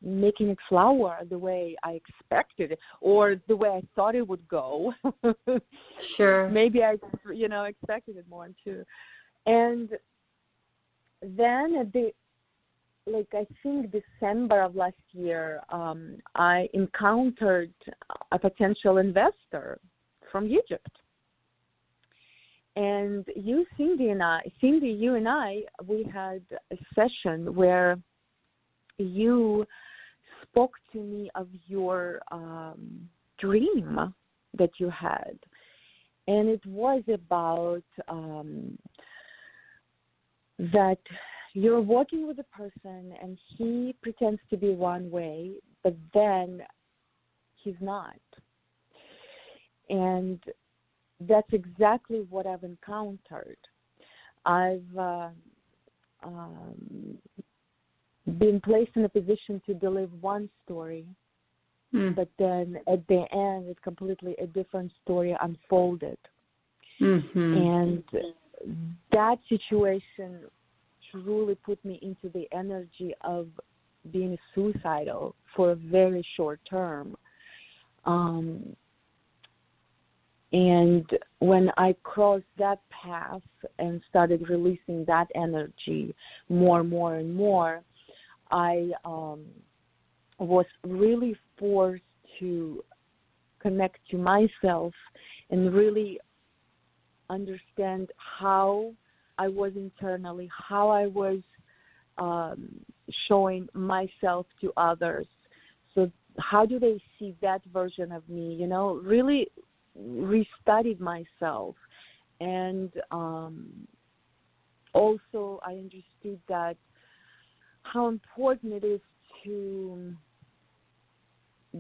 making it flower the way I expected it, or the way I thought it would go. Sure. Maybe I, expected it more too. And then I think December of last year, I encountered a potential investor from Egypt. And Cindy, you and I, we had a session where you spoke to me of your dream that you had. And it was about that you're working with a person and he pretends to be one way, but then he's not. And that's exactly what I've encountered. I've been placed in a position to deliver one story, but then at the end, it's completely a different story unfolded. And that situation truly put me into the energy of being suicidal for a very short term. And when I crossed that path and started releasing that energy more and more, I was really forced to connect to myself and really understand how I was internally, how I was showing myself to others. So how do they see that version of me? You know, really restudied myself. And also I understood that how important it is to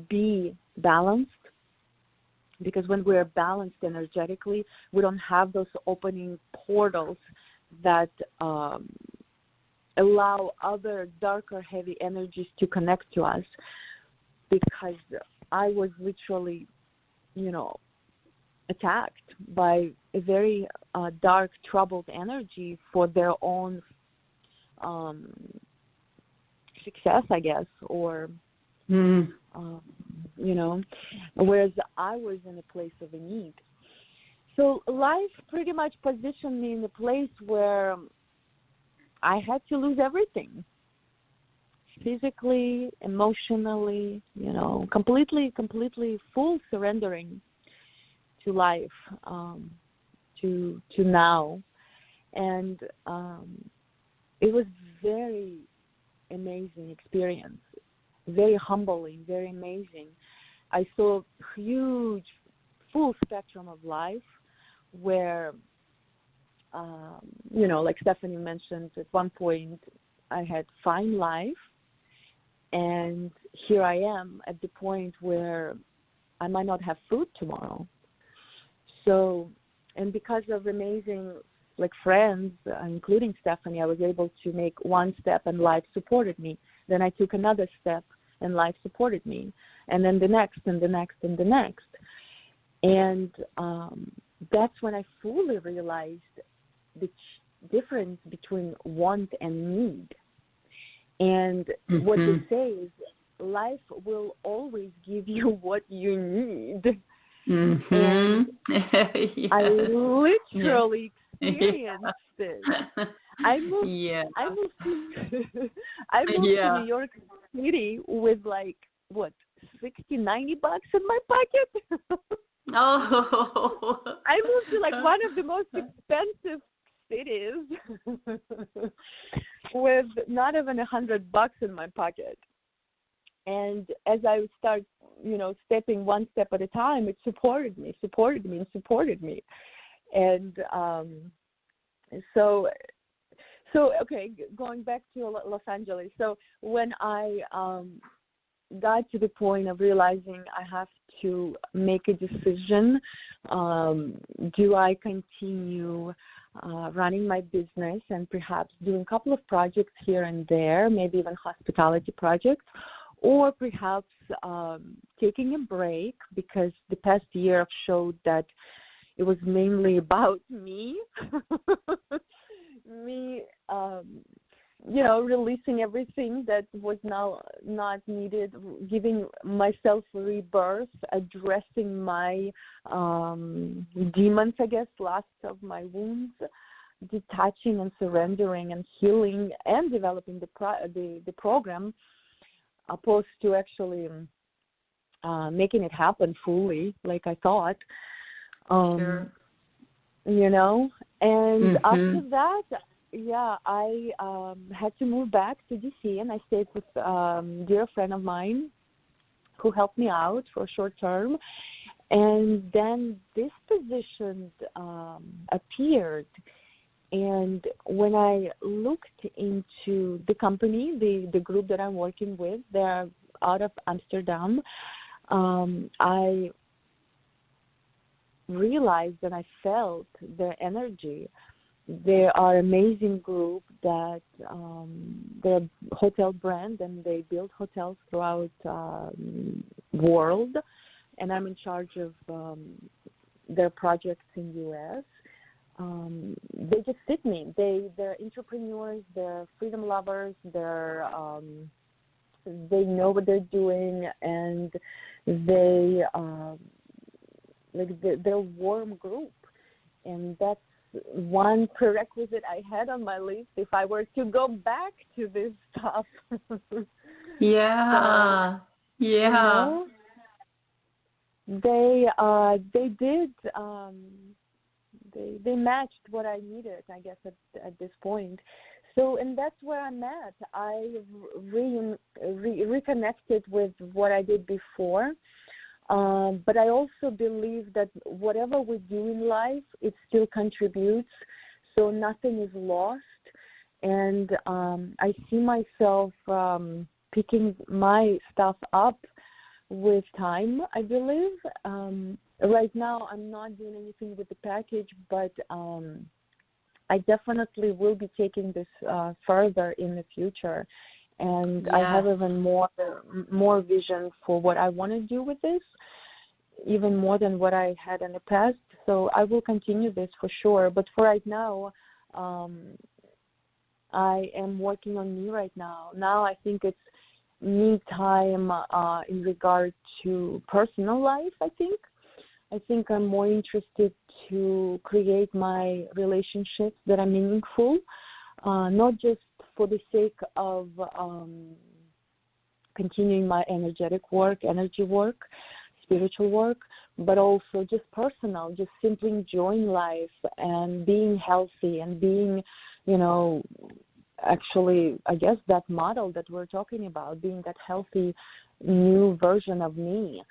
be balanced, because when we're balanced energetically, we don't have those opening portals that allow other darker, heavy energies to connect to us, because I was literally, attacked by a very dark, troubled energy for their own success, I guess, or, whereas I was in a place of a need. So life pretty much positioned me in a place where I had to lose everything, physically, emotionally, completely full surrendering to life, to now. And it was very amazing experience, very humbling, very amazing. I saw huge, full spectrum of life where, like Stephanie mentioned, at one point I had fine life, and here I am at the point where I might not have food tomorrow. So, and because of amazing friends, including Stephanie, I was able to make one step and life supported me. Then I took another step and life supported me. And then the next and the next and the next. And that's when I fully realized the difference between want and need. And what they say is life will always give you what you need. And I literally experienced it. I moved to New York City with $60-$90 in my pocket. Oh. I moved to one of the most expensive cities with not even $100 in my pocket. And as I start, stepping one step at a time, it supported me. And so okay, going back to Los Angeles. So when I got to the point of realizing I have to make a decision, do I continue running my business and perhaps doing a couple of projects here and there, maybe even hospitality projects, or perhaps taking a break, because the past year showed that it was mainly about me, releasing everything that was now not needed, giving myself a rebirth, addressing my demons, I guess, last of my wounds, detaching and surrendering and healing and developing the program, opposed to actually making it happen fully like I thought. Sure. And after that, I had to move back to DC, and I stayed with a dear friend of mine who helped me out for a short term. And then this position appeared. And when I looked into the company, the group that I'm working with, they're out of Amsterdam, I realized and I felt their energy They are an amazing group that they're a hotel brand, and they build hotels throughout world. And I'm in charge of their projects in U.S. They just fit me. They're entrepreneurs. They're freedom lovers. They know what they're doing, and they're a warm group, and that's one prerequisite I had on my list if I were to go back to this stuff. Yeah, so, yeah. You know, they did. They matched what I needed, I guess, at this point. So, and that's where I'm at. I reconnected with what I did before. But I also believe that whatever we do in life, it still contributes, so nothing is lost. And I see myself picking my stuff up with time, I believe. Right now, I'm not doing anything with the package, but I definitely will be taking this further in the future. And I have even more vision for what I want to do with this, even more than what I had in the past. So I will continue this for sure. But for right now, I am working on me right now. Now I think it's me time in regard to personal life, I think I'm more interested to create my relationships that are meaningful, not just for the sake of continuing my energy work, spiritual work, but also just personal, just simply enjoying life and being healthy and being, actually, I guess that model that we're talking about, being that healthy new version of me.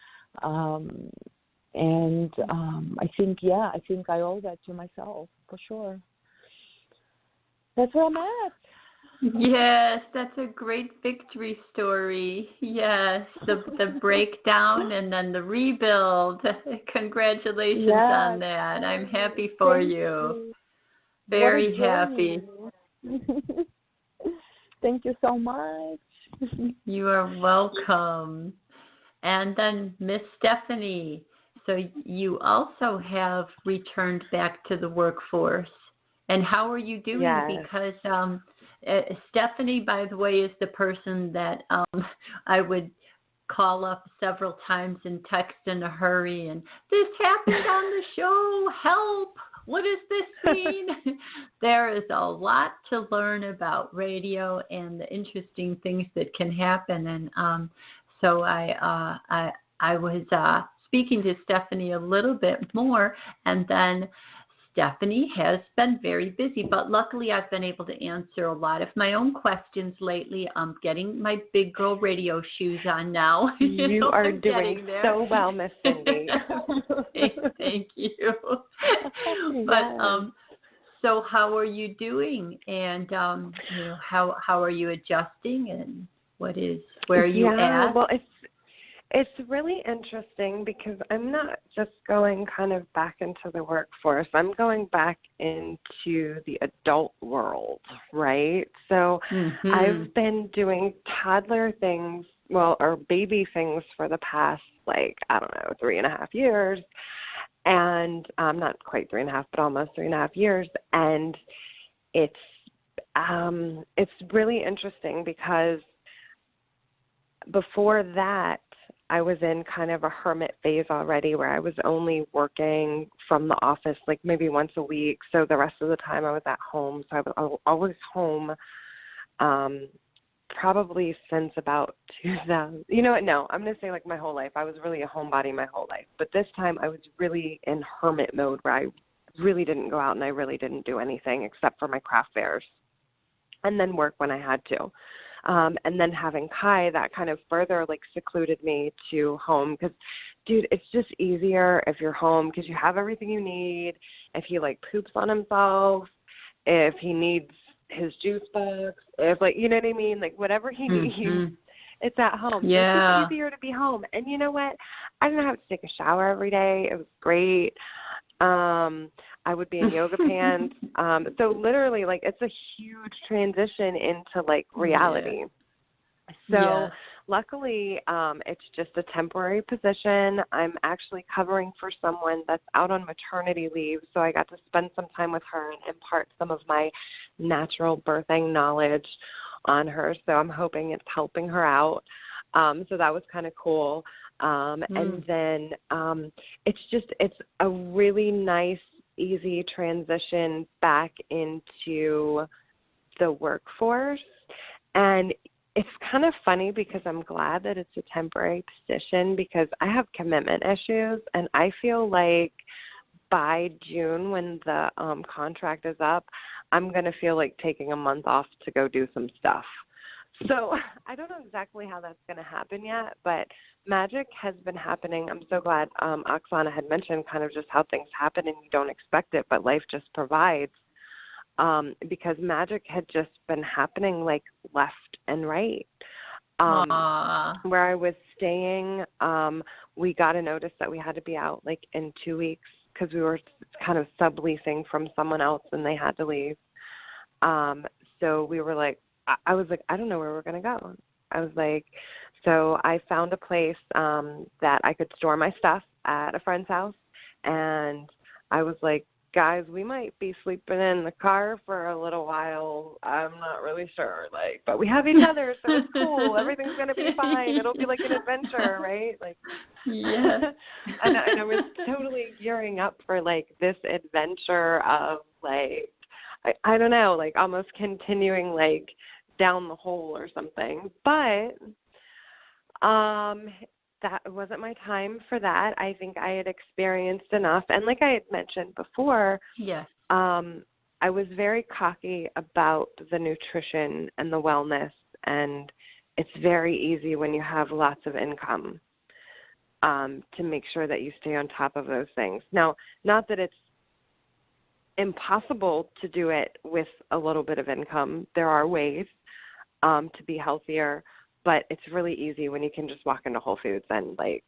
And I think I owe that to myself for sure. That's where I'm at. Yes, that's a great victory story. Yes, the breakdown and then the rebuild. Congratulations on that. I'm happy for you. Very happy. Thank you so much. You are welcome. And then Miss Stephanie, so you also have returned back to the workforce. And how are you doing? Yes. Because Stephanie, by the way, is the person that I would call up several times and text in a hurry. And this happened on the show. Help. What does this mean? There is a lot to learn about radio and the interesting things that can happen. And so I was speaking to Stephanie a little bit more, and then Stephanie has been very busy, but luckily I've been able to answer a lot of my own questions lately. I'm getting my big girl radio shoes on now. You are doing so well, Miss Cindy. Thank you. But so how are you doing? And how are you adjusting? And where are you at? Well, it's really interesting because I'm not just going kind of back into the workforce. I'm going back into the adult world, right? So I've been doing toddler things, or baby things for the past, 3.5 years. And not quite 3.5, but almost 3.5 years. And it's really interesting because before that, I was in kind of a hermit phase already where I was only working from the office maybe once a week. So the rest of the time I was at home. So I was always home probably since about 2000. You know what? No, I'm going to say my whole life. I was really a homebody my whole life. But this time I was really in hermit mode where I really didn't go out and I really didn't do anything except for my craft fairs and then work when I had to. And then having Kai, that kind of further secluded me to home because, dude, it's just easier if you're home because you have everything you need. If he poops on himself, if he needs his juice box, if you know what I mean, whatever he needs, it's at home. Yeah. It's just easier to be home. And you know what? I didn't have to take a shower every day. It was great. I would be in yoga pants. So literally, like, it's a huge transition into, like, reality. So luckily, it's just a temporary position. I'm actually covering for someone that's out on maternity leave, so I got to spend some time with her and impart some of my natural birthing knowledge on her. So I'm hoping it's helping her out. So that was kind of cool. And then it's a really nice, easy transition back into the workforce. And it's kind of funny because I'm glad that it's a temporary position because I have commitment issues, and I feel like by June when the contract is up, I'm going to feel like taking a month off to go do some stuff. So I don't know exactly how that's going to happen yet, but magic has been happening. I'm so glad Oksana had mentioned kind of just how things happen and you don't expect it, but life just provides. Because magic had just been happening like left and right. Where I was staying, we got a notice that we had to be out like in 2 weeks because we were kind of subleasing from someone else and they had to leave. So we were like, I was like, I don't know where we're going to go. I was like, so I found a place that I could store my stuff at a friend's house. And I was like, guys, we might be sleeping in the car for a little while. I'm not really sure, like, but we have each other, so it's cool. Everything's gonna be fine. It'll be like an adventure, right? Like, yeah. and I was totally gearing up for like this adventure of like, I don't know, like almost continuing like down the hole or something, but that wasn't my time for that. I think I had experienced enough. And like I had mentioned before, I was very cocky about the nutrition and the wellness. And it's very easy when you have lots of income to make sure that you stay on top of those things. Now, not that it's impossible to do it with a little bit of income. There are ways to be healthier. But it's really easy when you can just walk into Whole Foods and, like,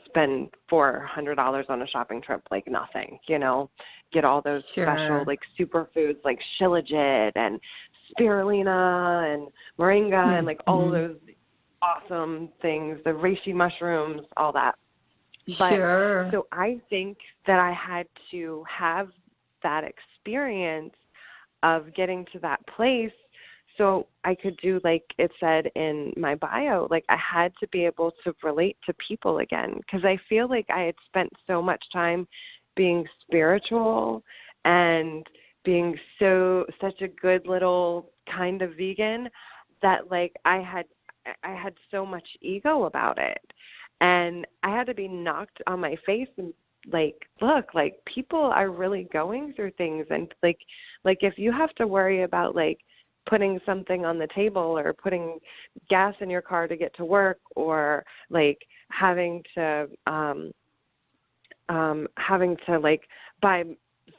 spend $400 on a shopping trip like nothing, you know, get all those special, like, superfoods like Shilajit and spirulina and moringa and, like, all those awesome things, the reishi mushrooms, all that. But, so I think that I had to have that experience of getting to that place so I could do, like it said in my bio, like I had to be able to relate to people again because I feel like I had spent so much time being spiritual and being such a good little kind of vegan that like I had so much ego about it. And I had to be knocked on my face and like, look, like people are really going through things. And like if you have to worry about like putting something on the table or putting gas in your car to get to work or like having to like buy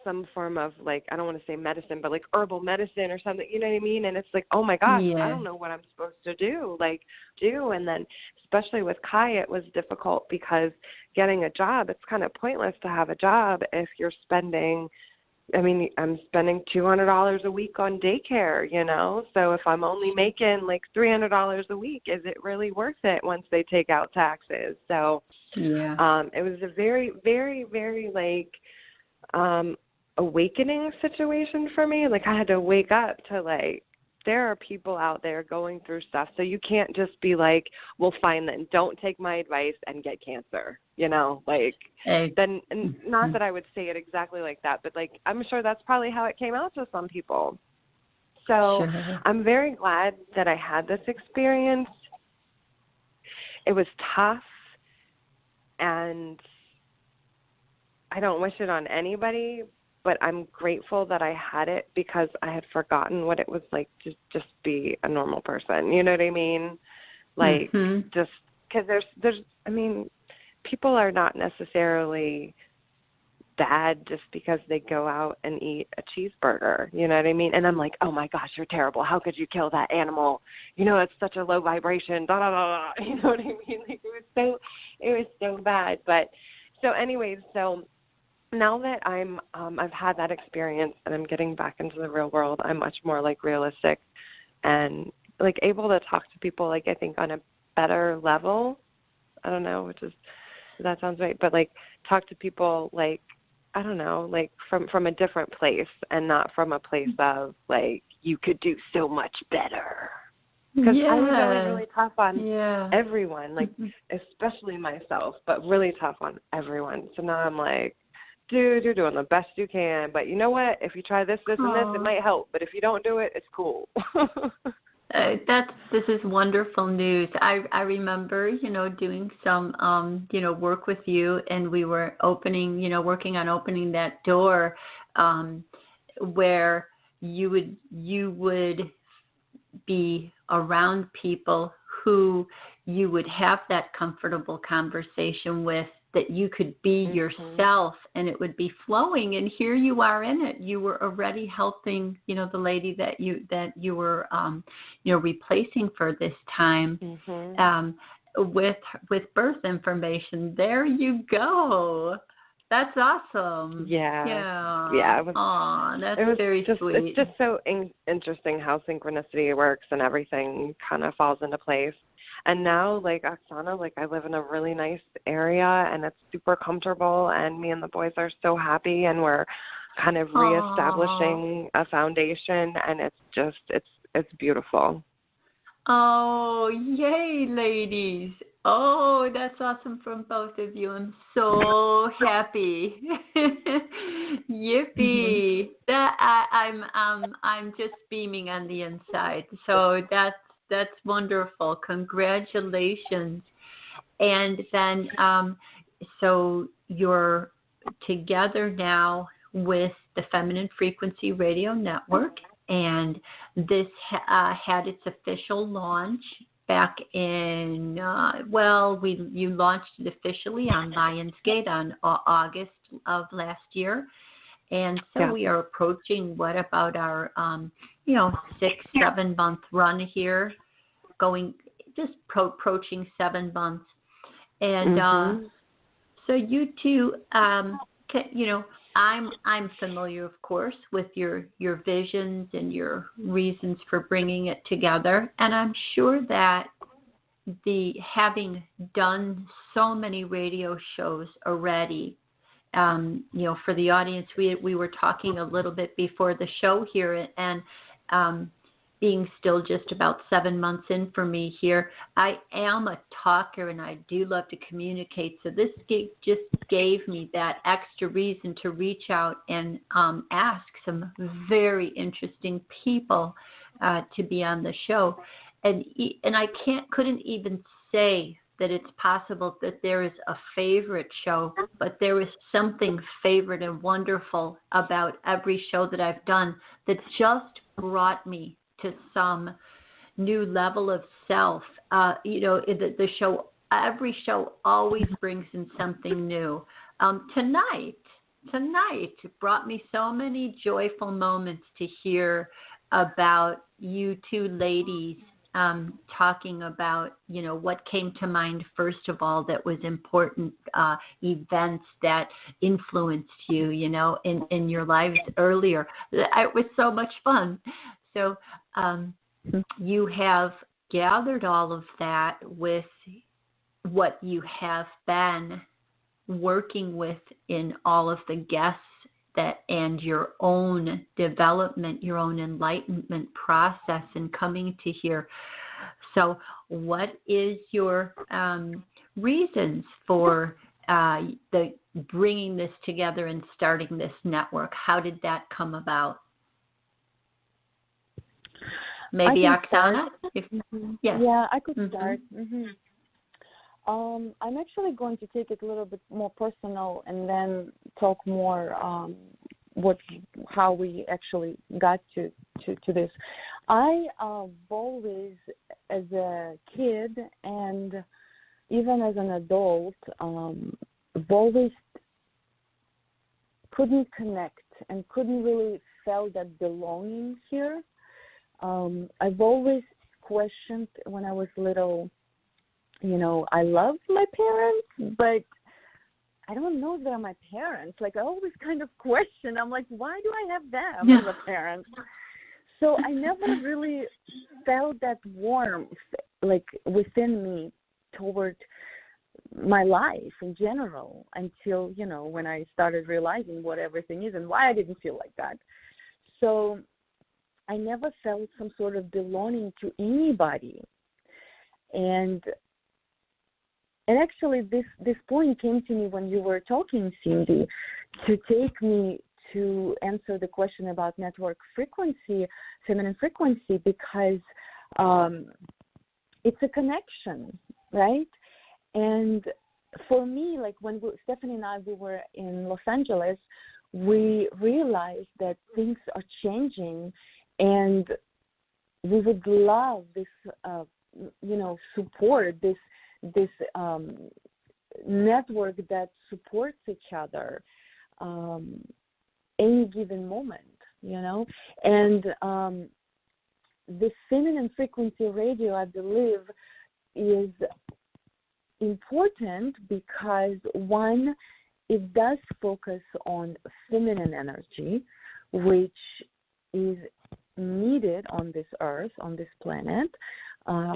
some form of like, I don't want to say medicine, but like herbal medicine or something, you know what I mean? And it's like, oh my gosh, I don't know what I'm supposed to do. And then especially with Kai, it was difficult because getting a job, it's kind of pointless to have a job if you're spending, I mean, I'm spending $200 a week on daycare, you know? So if I'm only making like $300 a week, is it really worth it once they take out taxes? So it was a very, very, very like awakening situation for me. Like I had to wake up to like, there are people out there going through stuff. So you can't just be like, well, fine then, don't take my advice and get cancer, you know, like then not that I would say it exactly like that, but like, I'm sure that's probably how it came out to some people. So I'm very glad that I had this experience. It was tough and I don't wish it on anybody, but I'm grateful that I had it because I had forgotten what it was like to just be a normal person. You know what I mean? Like just because there's, I mean, people are not necessarily bad just because they go out and eat a cheeseburger. You know what I mean? And I'm like, oh my gosh, you're terrible. How could you kill that animal? You know, it's such a low vibration. Da, da, da, da. You know what I mean? Like it was so bad. But so anyways, so now that I've had that experience and I'm getting back into the real world, I'm much more like realistic and like able to talk to people, like I think on a better level. I don't know, that sounds right, but like talk to people like, I don't know, like from a different place and not from a place of like you could do so much better. Because I was always really tough on everyone, like especially myself, but really tough on everyone. So now I'm like, dude, you're doing the best you can, but you know what? If you try this, and this, it might help. But if you don't do it, it's cool. This is wonderful news. I remember, doing some, work with you, and we were working on opening that door, where you would be around people who you would have that comfortable conversation with, that you could be yourself and it would be flowing. And here you are in it. You were already helping, the lady that you were, replacing for this time, with birth information. There you go. That's awesome. Yeah. That's very sweet. It's just so interesting how synchronicity works and everything kind of falls into place. And now, like Oksana, like I live in a really nice area and it's super comfortable, and me and the boys are so happy, and we're kind of reestablishing a foundation, and it's beautiful. Oh, yay, ladies. Oh, that's awesome from both of you. I'm so happy. Yippee. I'm just beaming on the inside. So that's wonderful. Congratulations. And then so you're together now with the Feminine Frequency Radio Network, and this had its official launch back in, you launched it officially on Lionsgate on August of last year. And so we are approaching about our, 6-7 month run here, approaching 7 months. And so you two, I'm familiar, of course, with your visions and your reasons for bringing it together. And I'm sure that having done so many radio shows already, for the audience, we were talking a little bit before the show here, and being still just about 7 months in for me here, I am a talker and I do love to communicate. So this just gave me that extra reason to reach out and ask some very interesting people to be on the show. And I couldn't even say that it's possible that there is a favorite show, but there is something favorite and wonderful about every show that I've done that just brought me to some new level of self. The show, every show always brings in something new. Tonight brought me so many joyful moments to hear about you two ladies talking about, what came to mind first of all that was important events that influenced you, in your lives earlier. It was so much fun. So you have gathered all of that with what you have been working with in all of the guests and your own development, your own enlightenment process and coming to here. So what is your reasons for the bringing this together and starting this network? How did that come about? Maybe Oksana? Yes. Yeah, I could start. I'm actually going to take it a little bit more personal and then talk more how we actually got to this. I always, as a kid and even as an adult, always couldn't connect and couldn't really feel that belonging here. I've always questioned when I was little, I loved my parents, but I don't know if they're my parents. Like, I always kind of question. I'm like, why do I have them as a parent? So I never really felt that warmth, like, within me toward my life in general until, when I started realizing what everything is and why I didn't feel like that. So I never felt some sort of belonging to anybody. And actually this point came to me when you were talking, Cindy, to take me to answer the question about network frequency, feminine frequency, because it's a connection, right? And for me, like when Stephanie and I, we were in Los Angeles, we realized that things are changing, and we would love this, support, this network that supports each other any given moment, And the feminine frequency radio, I believe, is important because, one, it does focus on feminine energy, which is needed on this earth, on this planet.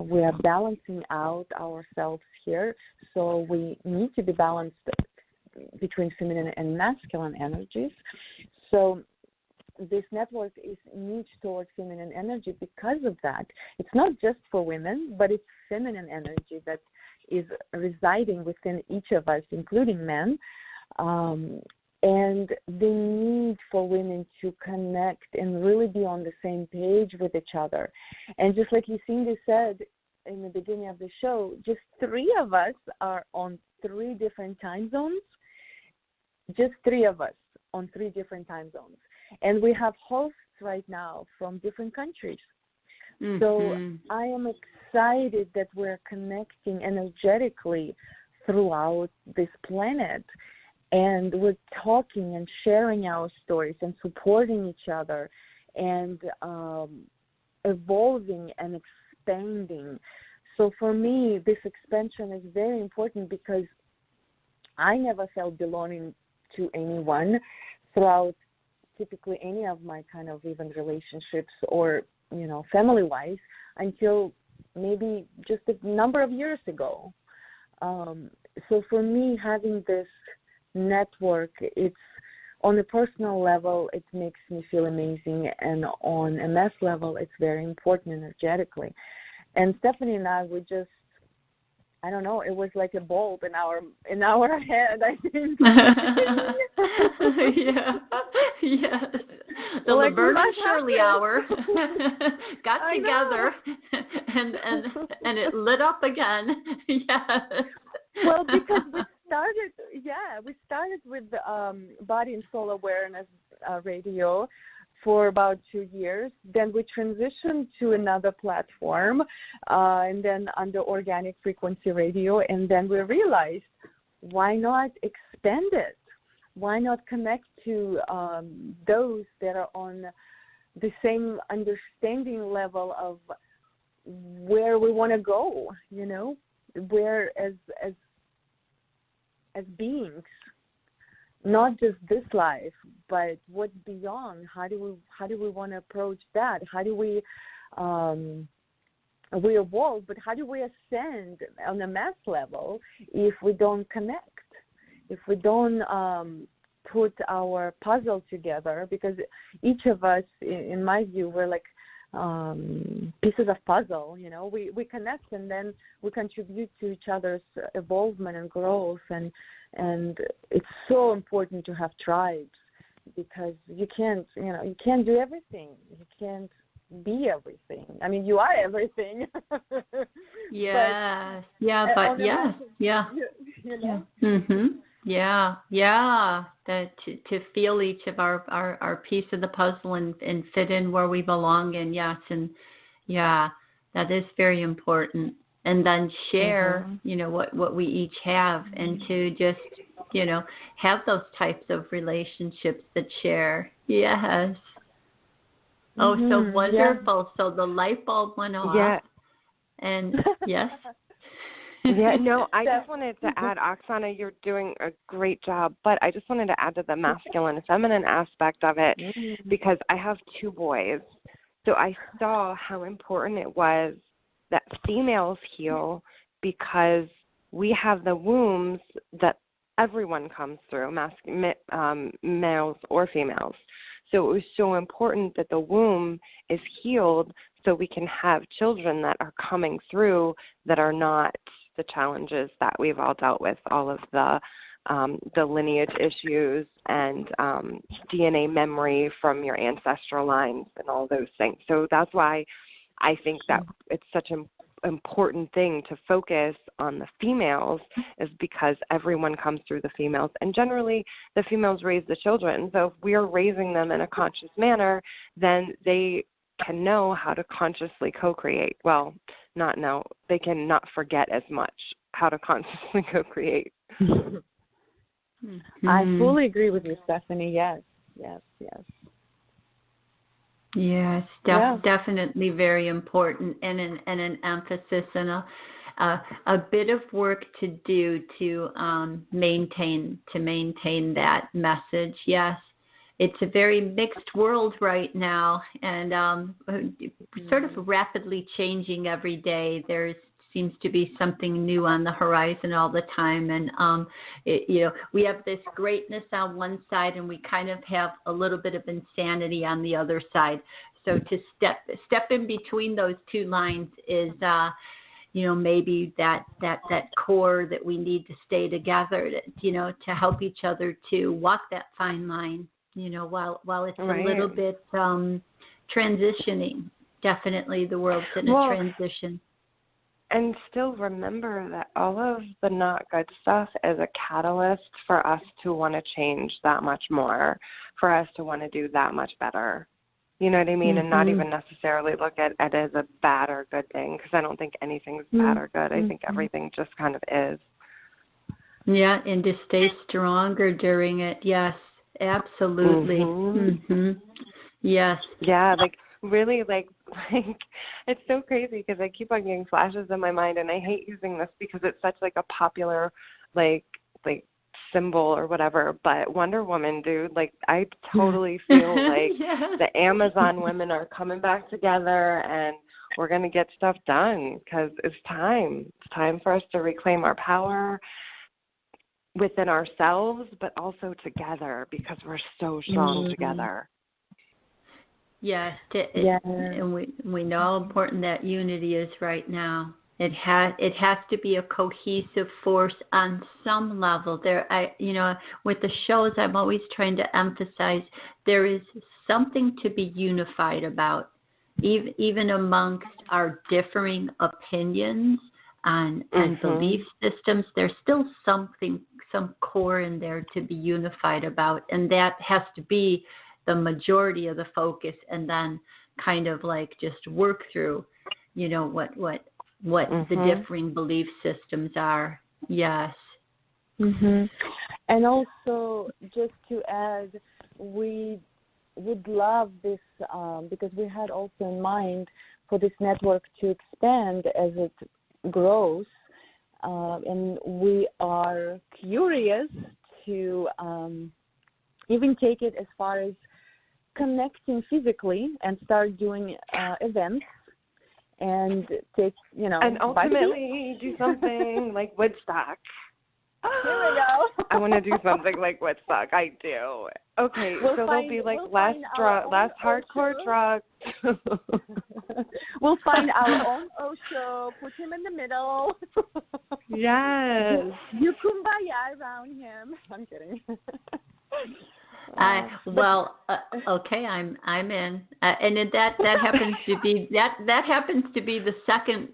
We are balancing out ourselves here, so we need to be balanced between feminine and masculine energies. So this network is moved towards feminine energy because of that. It's not just for women, but it's feminine energy that is residing within each of us, including men. And the need for women to connect and really be on the same page with each other. And just like Cindy said in the beginning of the show, just 3 of us are on 3 different time zones. Just 3 of us on 3 different time zones. And we have hosts right now from different countries. Mm-hmm. So I am excited that we're connecting energetically throughout this planet. And we're talking and sharing our stories and supporting each other and evolving and expanding. So for me, this expansion is very important because I never felt belonging to anyone throughout typically any of my kind of even relationships or, family-wise until maybe just a number of years ago. So for me, having this network, it's on a personal level, it makes me feel amazing, and on a mass level, it's very important energetically. And Stephanie and I, we just, I don't know, it was like a bulb in our head, I think. Yes. The like Laverne and Shirley hour got together and it lit up again. Yes. Well, because we started with Body and Soul Awareness Radio for about 2 years. Then we transitioned to another platform, and then under Organic Frequency Radio. And then we realized, why not expand it? Why not connect to those that are on the same understanding level of where we want to go? Where as beings, not just this life, but what's beyond? How do we want to approach that? How do we evolve? But how do we ascend on a mass level if we don't connect? If we don't put our puzzle together? Because each of us, in my view, we're like pieces of puzzle. We connect and then we contribute to each other's evolvement and growth, and it's so important to have tribes, because you can't do everything. You can't be everything. I mean, you are everything. Yeah. Mm-hmm. Yeah. That to feel each of our piece of the puzzle and fit in where we belong. And yes, and yeah, that is very important. And then share, what we each have, and to just, have those types of relationships that share. Yes. Oh, so wonderful. Yeah. So the light bulb went off. Yeah. And yes. Yeah, no, I just wanted to add, Oksana, you're doing a great job, but I just wanted to add to the masculine and feminine aspect of it because I have 2 boys. So I saw how important it was that females heal because we have the wombs that everyone comes through, males or females. So it was so important that the womb is healed so we can have children that are coming through that are not the challenges that we've all dealt with, all of the lineage issues and DNA memory from your ancestral lines and all those things. So that's why I think that it's such an important thing to focus on the females is because everyone comes through the females. And generally, the females raise the children. So if we are raising them in a conscious manner, then they can know how to consciously co-create. Well, not know. They can not forget as much how to consciously co-create. I fully agree with you, Stephanie. Yes. Yes, definitely very important, and an emphasis and a bit of work to do to maintain that message. Yes, it's a very mixed world right now, and sort of rapidly changing every day. There seems to be something new on the horizon all the time, and we have this greatness on one side, and we kind of have a little bit of insanity on the other side. So to step in between those 2 lines is, maybe that core that we need to stay together, to help each other to walk that fine line, while it's a little bit transitioning. Definitely, the world's in a transition. And still remember that all of the not good stuff is a catalyst for us to want to change that much more, for us to want to do that much better. You know what I mean? And not even necessarily look at it as a bad or good thing, because I don't think anything's bad or good. I think everything just kind of is. Yeah, and to stay stronger during it. Yes, absolutely. Yes. Yeah, really, it's so crazy because I keep on getting flashes in my mind, and I hate using this because it's such a popular symbol or whatever, but Wonder Woman, dude, I totally feel the Amazon women are coming back together and we're going to get stuff done because it's time. It's time for us to reclaim our power within ourselves, but also together because we're so strong together. Yes, and we know how important that unity is right now. It has to be a cohesive force on some level. With the shows, I'm always trying to emphasize there is something to be unified about, even amongst our differing opinions and belief systems. There's still some core in there to be unified about, and that has to be the majority of the focus, and then kind of just work through, what the differing belief systems are. Yes. And also, just to add, we would love this because we had also in mind for this network to expand as it grows, and we are curious to even take it as far as connecting physically and start doing events and take, and ultimately do something like Woodstock. Here we go. I want to do something like Woodstock. I do. Okay, so there'll be less hardcore drugs. We'll find our own Osho, put him in the middle. Yes. You kumbaya around him. I'm kidding. Okay, I'm in, and that happens to be that happens to be the second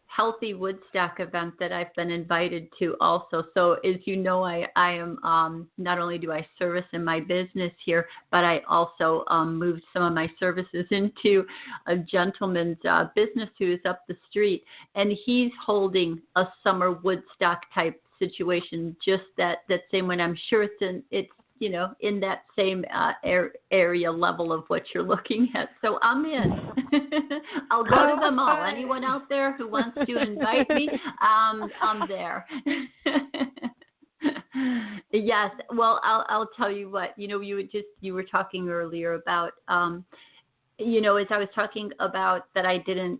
healthy Woodstock event that I've been invited to also. So as you know, I am not only do I service in my business here, but I also moved some of my services into a gentleman's business who is up the street, and he's holding a summer Woodstock type situation, just that same one. I'm sure it's in that same area level of what you're looking at. So I'm in. I'll go to them all. Anyone out there who wants to invite me, I'm there. Yes. Well, I'll tell you what. You were talking earlier about, as I was talking about that I didn't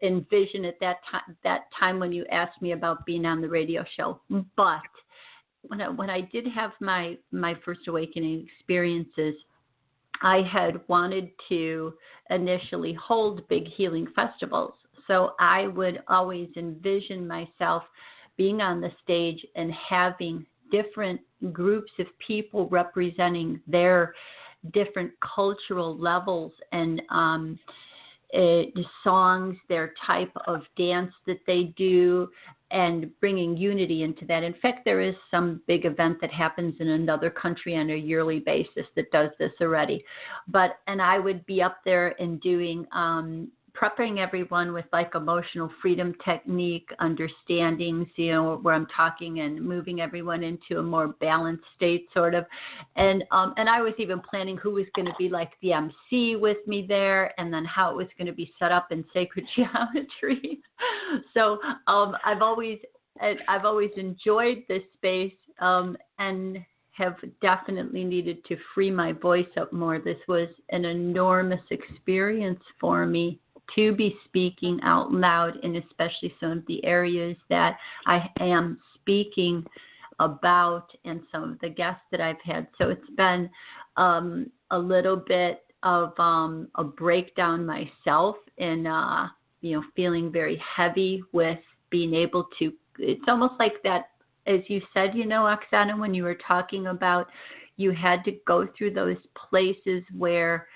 envision at that time when you asked me about being on the radio show, but when I did have my first awakening experiences, I had wanted to initially hold big healing festivals. So I would always envision myself being on the stage and having different groups of people representing their different cultural levels and songs, their type of dance that they do, and bringing unity into that. In fact, there is some big event that happens in another country on a yearly basis that does this already. And I would be up there and doing, prepping everyone with like emotional freedom technique, understandings, where I'm talking and moving everyone into a more balanced state sort of. And I was even planning who was going to be like the MC with me there, and then how it was going to be set up in sacred geometry. So I've always enjoyed this space and have definitely needed to free my voice up more. This was an enormous experience for me to be speaking out loud, and especially some of the areas that I am speaking about and some of the guests that I've had. So it's been a little bit of a breakdown myself and, feeling very heavy with being able to, it's almost like that, as you said, Oksana, when you were talking about you had to go through those places where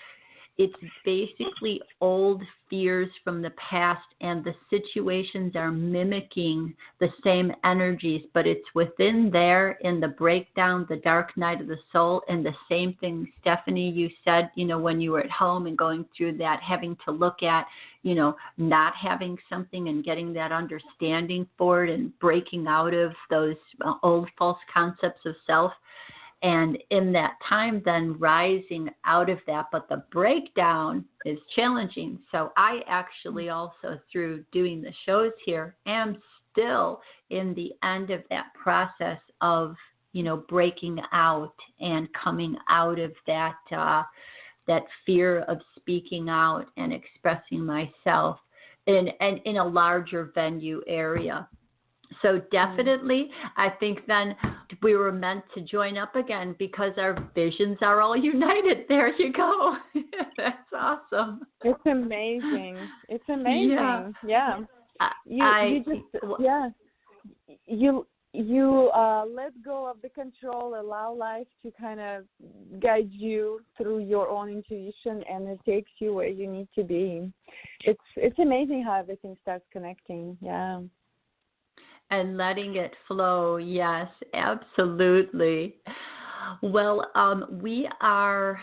it's basically old fears from the past, and the situations are mimicking the same energies, but it's within there in the breakdown, the dark night of the soul. And the same thing, Stephanie, you said, when you were at home and going through that, having to look at, not having something and getting that understanding for it and breaking out of those old false concepts of self. And in that time, then rising out of that. But the breakdown is challenging. So I actually also, through doing the shows here, am still in the end of that process of, breaking out and coming out of that fear of speaking out and expressing myself in a larger venue area. So definitely, I think then we were meant to join up again because our visions are all united. There you go. That's awesome. It's amazing. It's amazing. Yeah. You let go of the control, allow life to kind of guide you through your own intuition, and it takes you where you need to be. It's amazing how everything starts connecting. Yeah. And letting it flow. Yes, absolutely. Well, we are,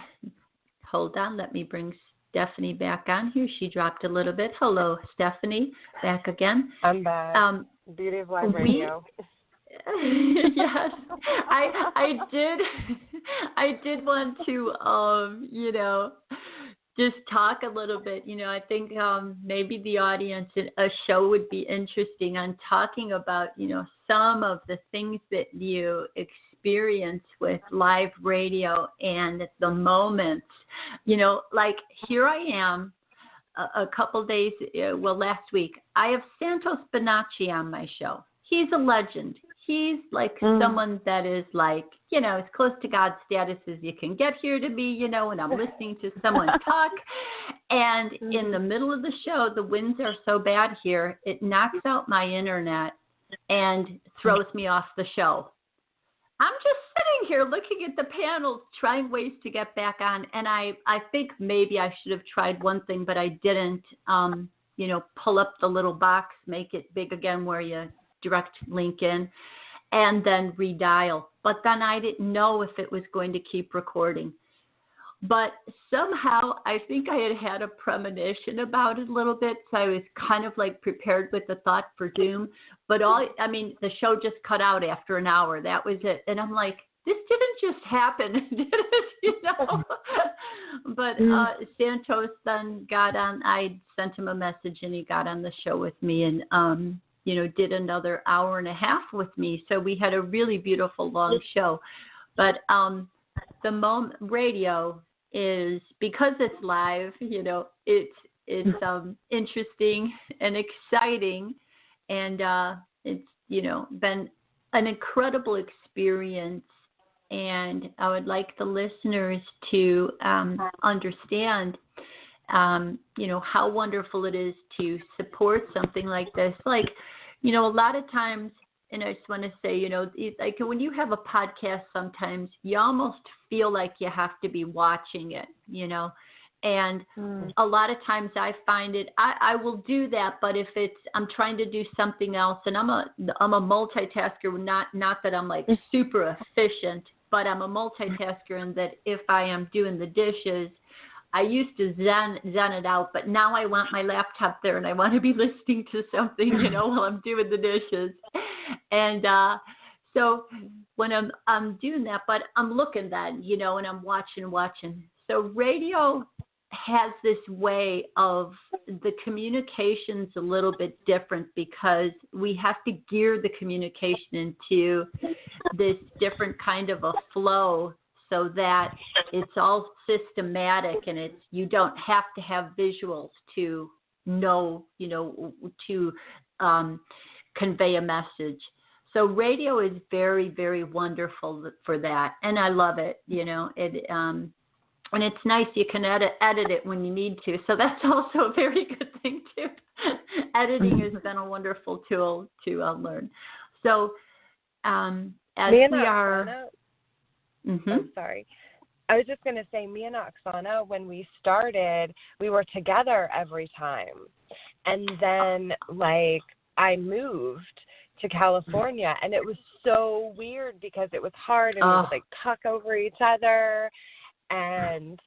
hold on, let me bring Stephanie back on here. She dropped a little bit. Hello, Stephanie, back again. I'm back. Beauty of live radio. Yes, I did want to, just talk a little bit. I think maybe the audience in a show would be interesting on talking about, some of the things that you experience with live radio and the moments, like here I am a couple days, last week, I have Santos Bonacci on my show. He's a legend. He's like someone that is like, as close to God's status as you can get here to be, and I'm listening to someone talk. And in the middle of the show, the winds are so bad here, it knocks out my internet and throws me off the show. I'm just sitting here looking at the panels, trying ways to get back on. And I think maybe I should have tried one thing, but I didn't, pull up the little box, make it big again where you direct link in, and then redial. But then I didn't know if it was going to keep recording. But somehow I think I had a premonition about it a little bit, so I was kind of like prepared with the thought for doom. But the show just cut out after an hour. That was it. And I'm like, this didn't just happen, did it? But Santos then got on. I sent him a message, and he got on the show with me, and did another hour and a half with me. So we had a really beautiful long show. But the radio is, because it's live, it's interesting and exciting, and it's been an incredible experience. And I would like the listeners to understand how wonderful it is to support something like this. Like, a lot of times, and I just want to say, like when you have a podcast, sometimes you almost feel like you have to be watching it, and a lot of times I find it, I will do that, but if I'm trying to do something else, and I'm a multitasker, not that I'm like super efficient, but I'm a multitasker in that if I am doing the dishes, I used to zen it out, but now I want my laptop there and I want to be listening to something, while I'm doing the dishes. And so when I'm doing that, but I'm looking then, and I'm watching. So radio has this way of the communication's a little bit different because we have to gear the communication into this different kind of a flow, so that it's all systematic, and you don't have to have visuals to know, to convey a message. So radio is very, very wonderful for that, and I love it. And it's nice you can edit it when you need to. So that's also a very good thing too. Editing has been a wonderful tool to learn. So as we are. Mm-hmm. I'm sorry. I was just going to say, me and Oksana, when we started, we were together every time. And then, I moved to California, and it was so weird because it was hard, and we would, talk over each other. And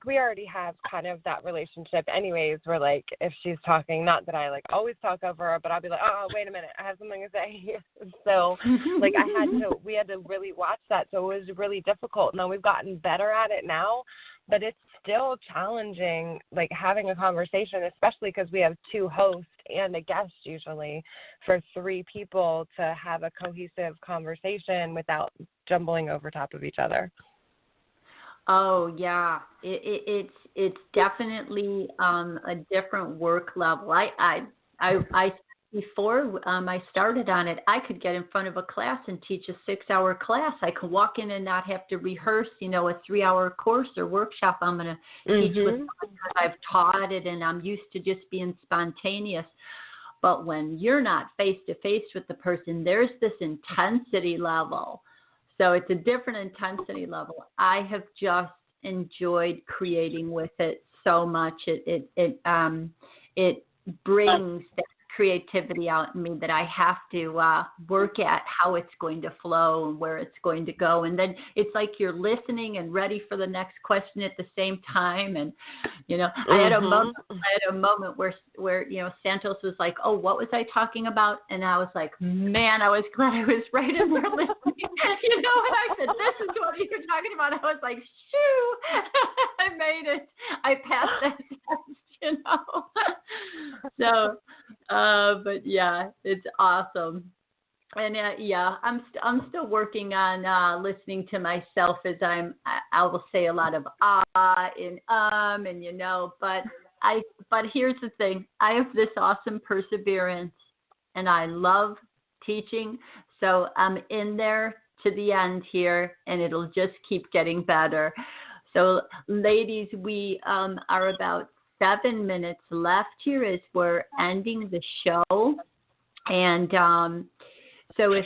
we already have kind of that relationship anyways, where, if she's talking, not that I, always talk over her, but I'll be like, oh, wait a minute, I have something to say. So, we had to really watch that. So it was really difficult. Now we've gotten better at it now, but it's still challenging, having a conversation, especially because we have two hosts and a guest usually, for three people to have a cohesive conversation without jumbling over top of each other. Oh yeah, it's definitely a different work level. I before I started on it, I could get in front of a class and teach a 6-hour class. I could walk in and not have to rehearse, a 3-hour course or workshop I'm going to teach with, because I've taught it and I'm used to just being spontaneous. But when you're not face to face with the person, there's this intensity level. So it's a different intensity level. I have just enjoyed creating with it so much. It brings that creativity out in me that I have to work at how it's going to flow and where it's going to go. And then it's like you're listening and ready for the next question at the same time. And, I had a moment where Santos was like, oh, what was I talking about? And I was like, man, I was glad I was right in there listening. And I said, this is what you're talking about. I was like, shoo, I made it. I passed that test, So, but yeah, it's awesome. And I'm still working on listening to myself as I will say a lot of and but here's the thing. I have this awesome perseverance, and I love teaching. So I'm in there to the end here, and it'll just keep getting better. So ladies, we are about 7 minutes left here as we're ending the show. And so if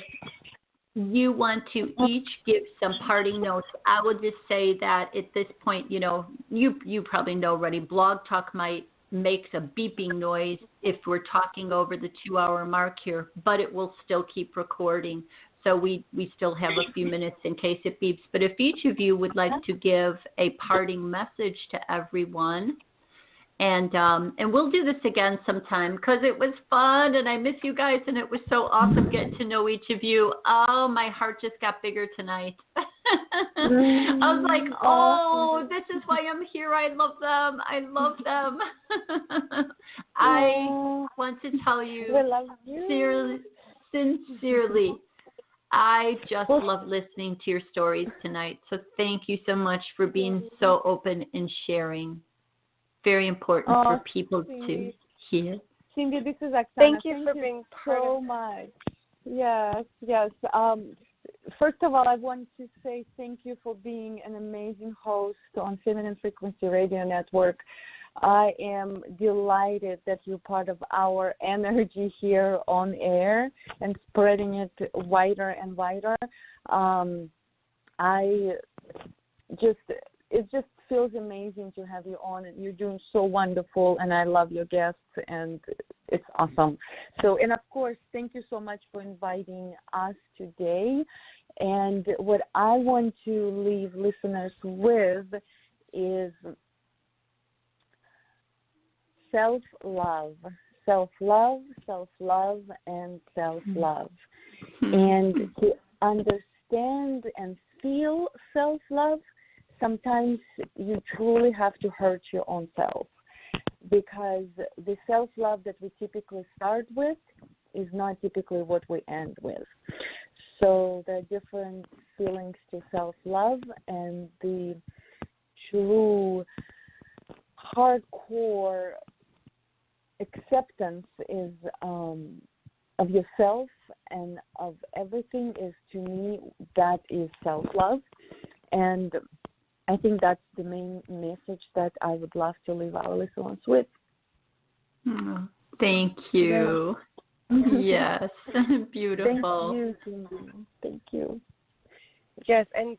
you want to each give some parting notes, I would just say that at this point, you probably know already, Blog Talk makes a beeping noise if we're talking over the 2-hour mark here, but it will still keep recording. So we still have a few minutes in case it beeps. But if each of you would like to give a parting message to everyone, And we'll do this again sometime because it was fun and I miss you guys and it was so awesome getting to know each of you. Oh, my heart just got bigger tonight. I was like, oh, this is why I'm here. I love them. I love them. I want to tell you, we love you. Sincerely, I just love listening to your stories tonight. So thank you so much for being so open and sharing. Very important for people to hear. Cindy, this is Oksana. Thank you for being so much. Yes. First of all, I want to say thank you for being an amazing host on Feminine Frequency Radio Network. I am delighted that you're part of our energy here on air and spreading it wider and wider. It just feels amazing to have you on, and you're doing so wonderful, and I love your guests, and it's awesome. So, and of course, thank you so much for inviting us today. And what I want to leave listeners with is self-love, and self-love. And to understand and feel self-love, sometimes you truly have to hurt your own self, because the self-love that we typically start with is not typically what we end with. So there are different feelings to self-love, and the true hardcore acceptance is of yourself and of everything is, to me, that is self-love. And I think that's the main message that I would love to leave our listeners with. Thank you. Yes, beautiful. Thank you, Cindy. Thank you. Yes, and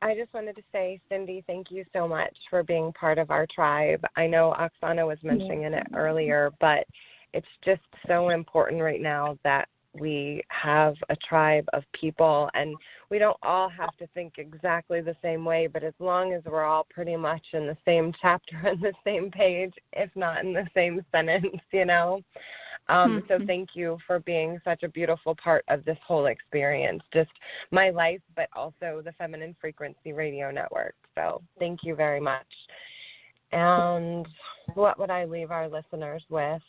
I just wanted to say, Cindy, thank you so much for being part of our tribe. I know Oksana was mentioning it earlier, but it's just so important right now that we have a tribe of people, and we don't all have to think exactly the same way, but as long as we're all pretty much in the same chapter and the same page, if not in the same sentence, you know. So thank you for being such a beautiful part of this whole experience, just my life, but also the Feminine Frequency Radio Network. So thank you very much. And what would I leave our listeners with?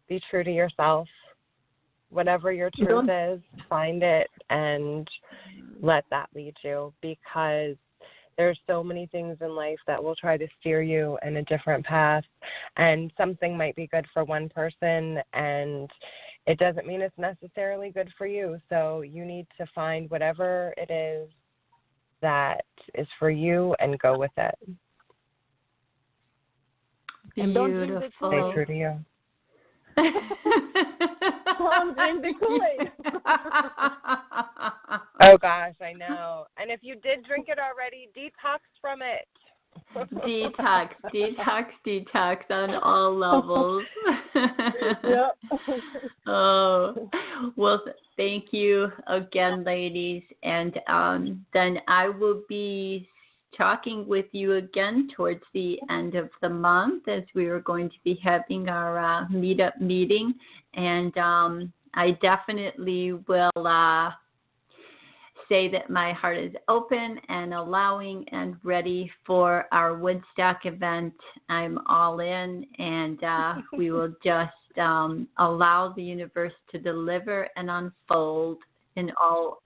Be true to yourself. Whatever your truth is, find it and let that lead you, because there's so many things in life that will try to steer you in a different path, and something might be good for one person, and it doesn't mean it's necessarily good for you. So you need to find whatever it is that is for you and go with it. Beautiful. And don't drink the Kool-Aid. Stay true to you. Don't drink the Kool-Aid. Oh, gosh, I know. And if you did drink it already, detox from it. Detox on all levels. Yep. Oh, well, thank you again, ladies. And then I will be talking with you again towards the end of the month, as we are going to be having our meetup meeting. And I definitely will say that my heart is open and allowing and ready for our Woodstock event. I'm all in, and we will just allow the universe to deliver and unfold in all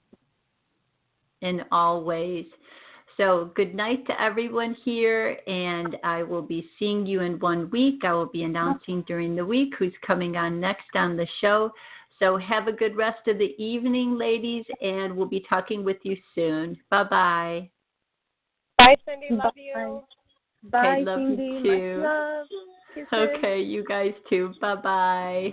ways. So good night to everyone here, and I will be seeing you in 1 week. I will be announcing during the week who's coming on next on the show. So have a good rest of the evening, ladies, and we'll be talking with you soon. Bye-bye. Bye, Cindy. Love you. Bye, okay, love Cindy. you too. Much love. Kisses. Okay, you guys too. Bye-bye.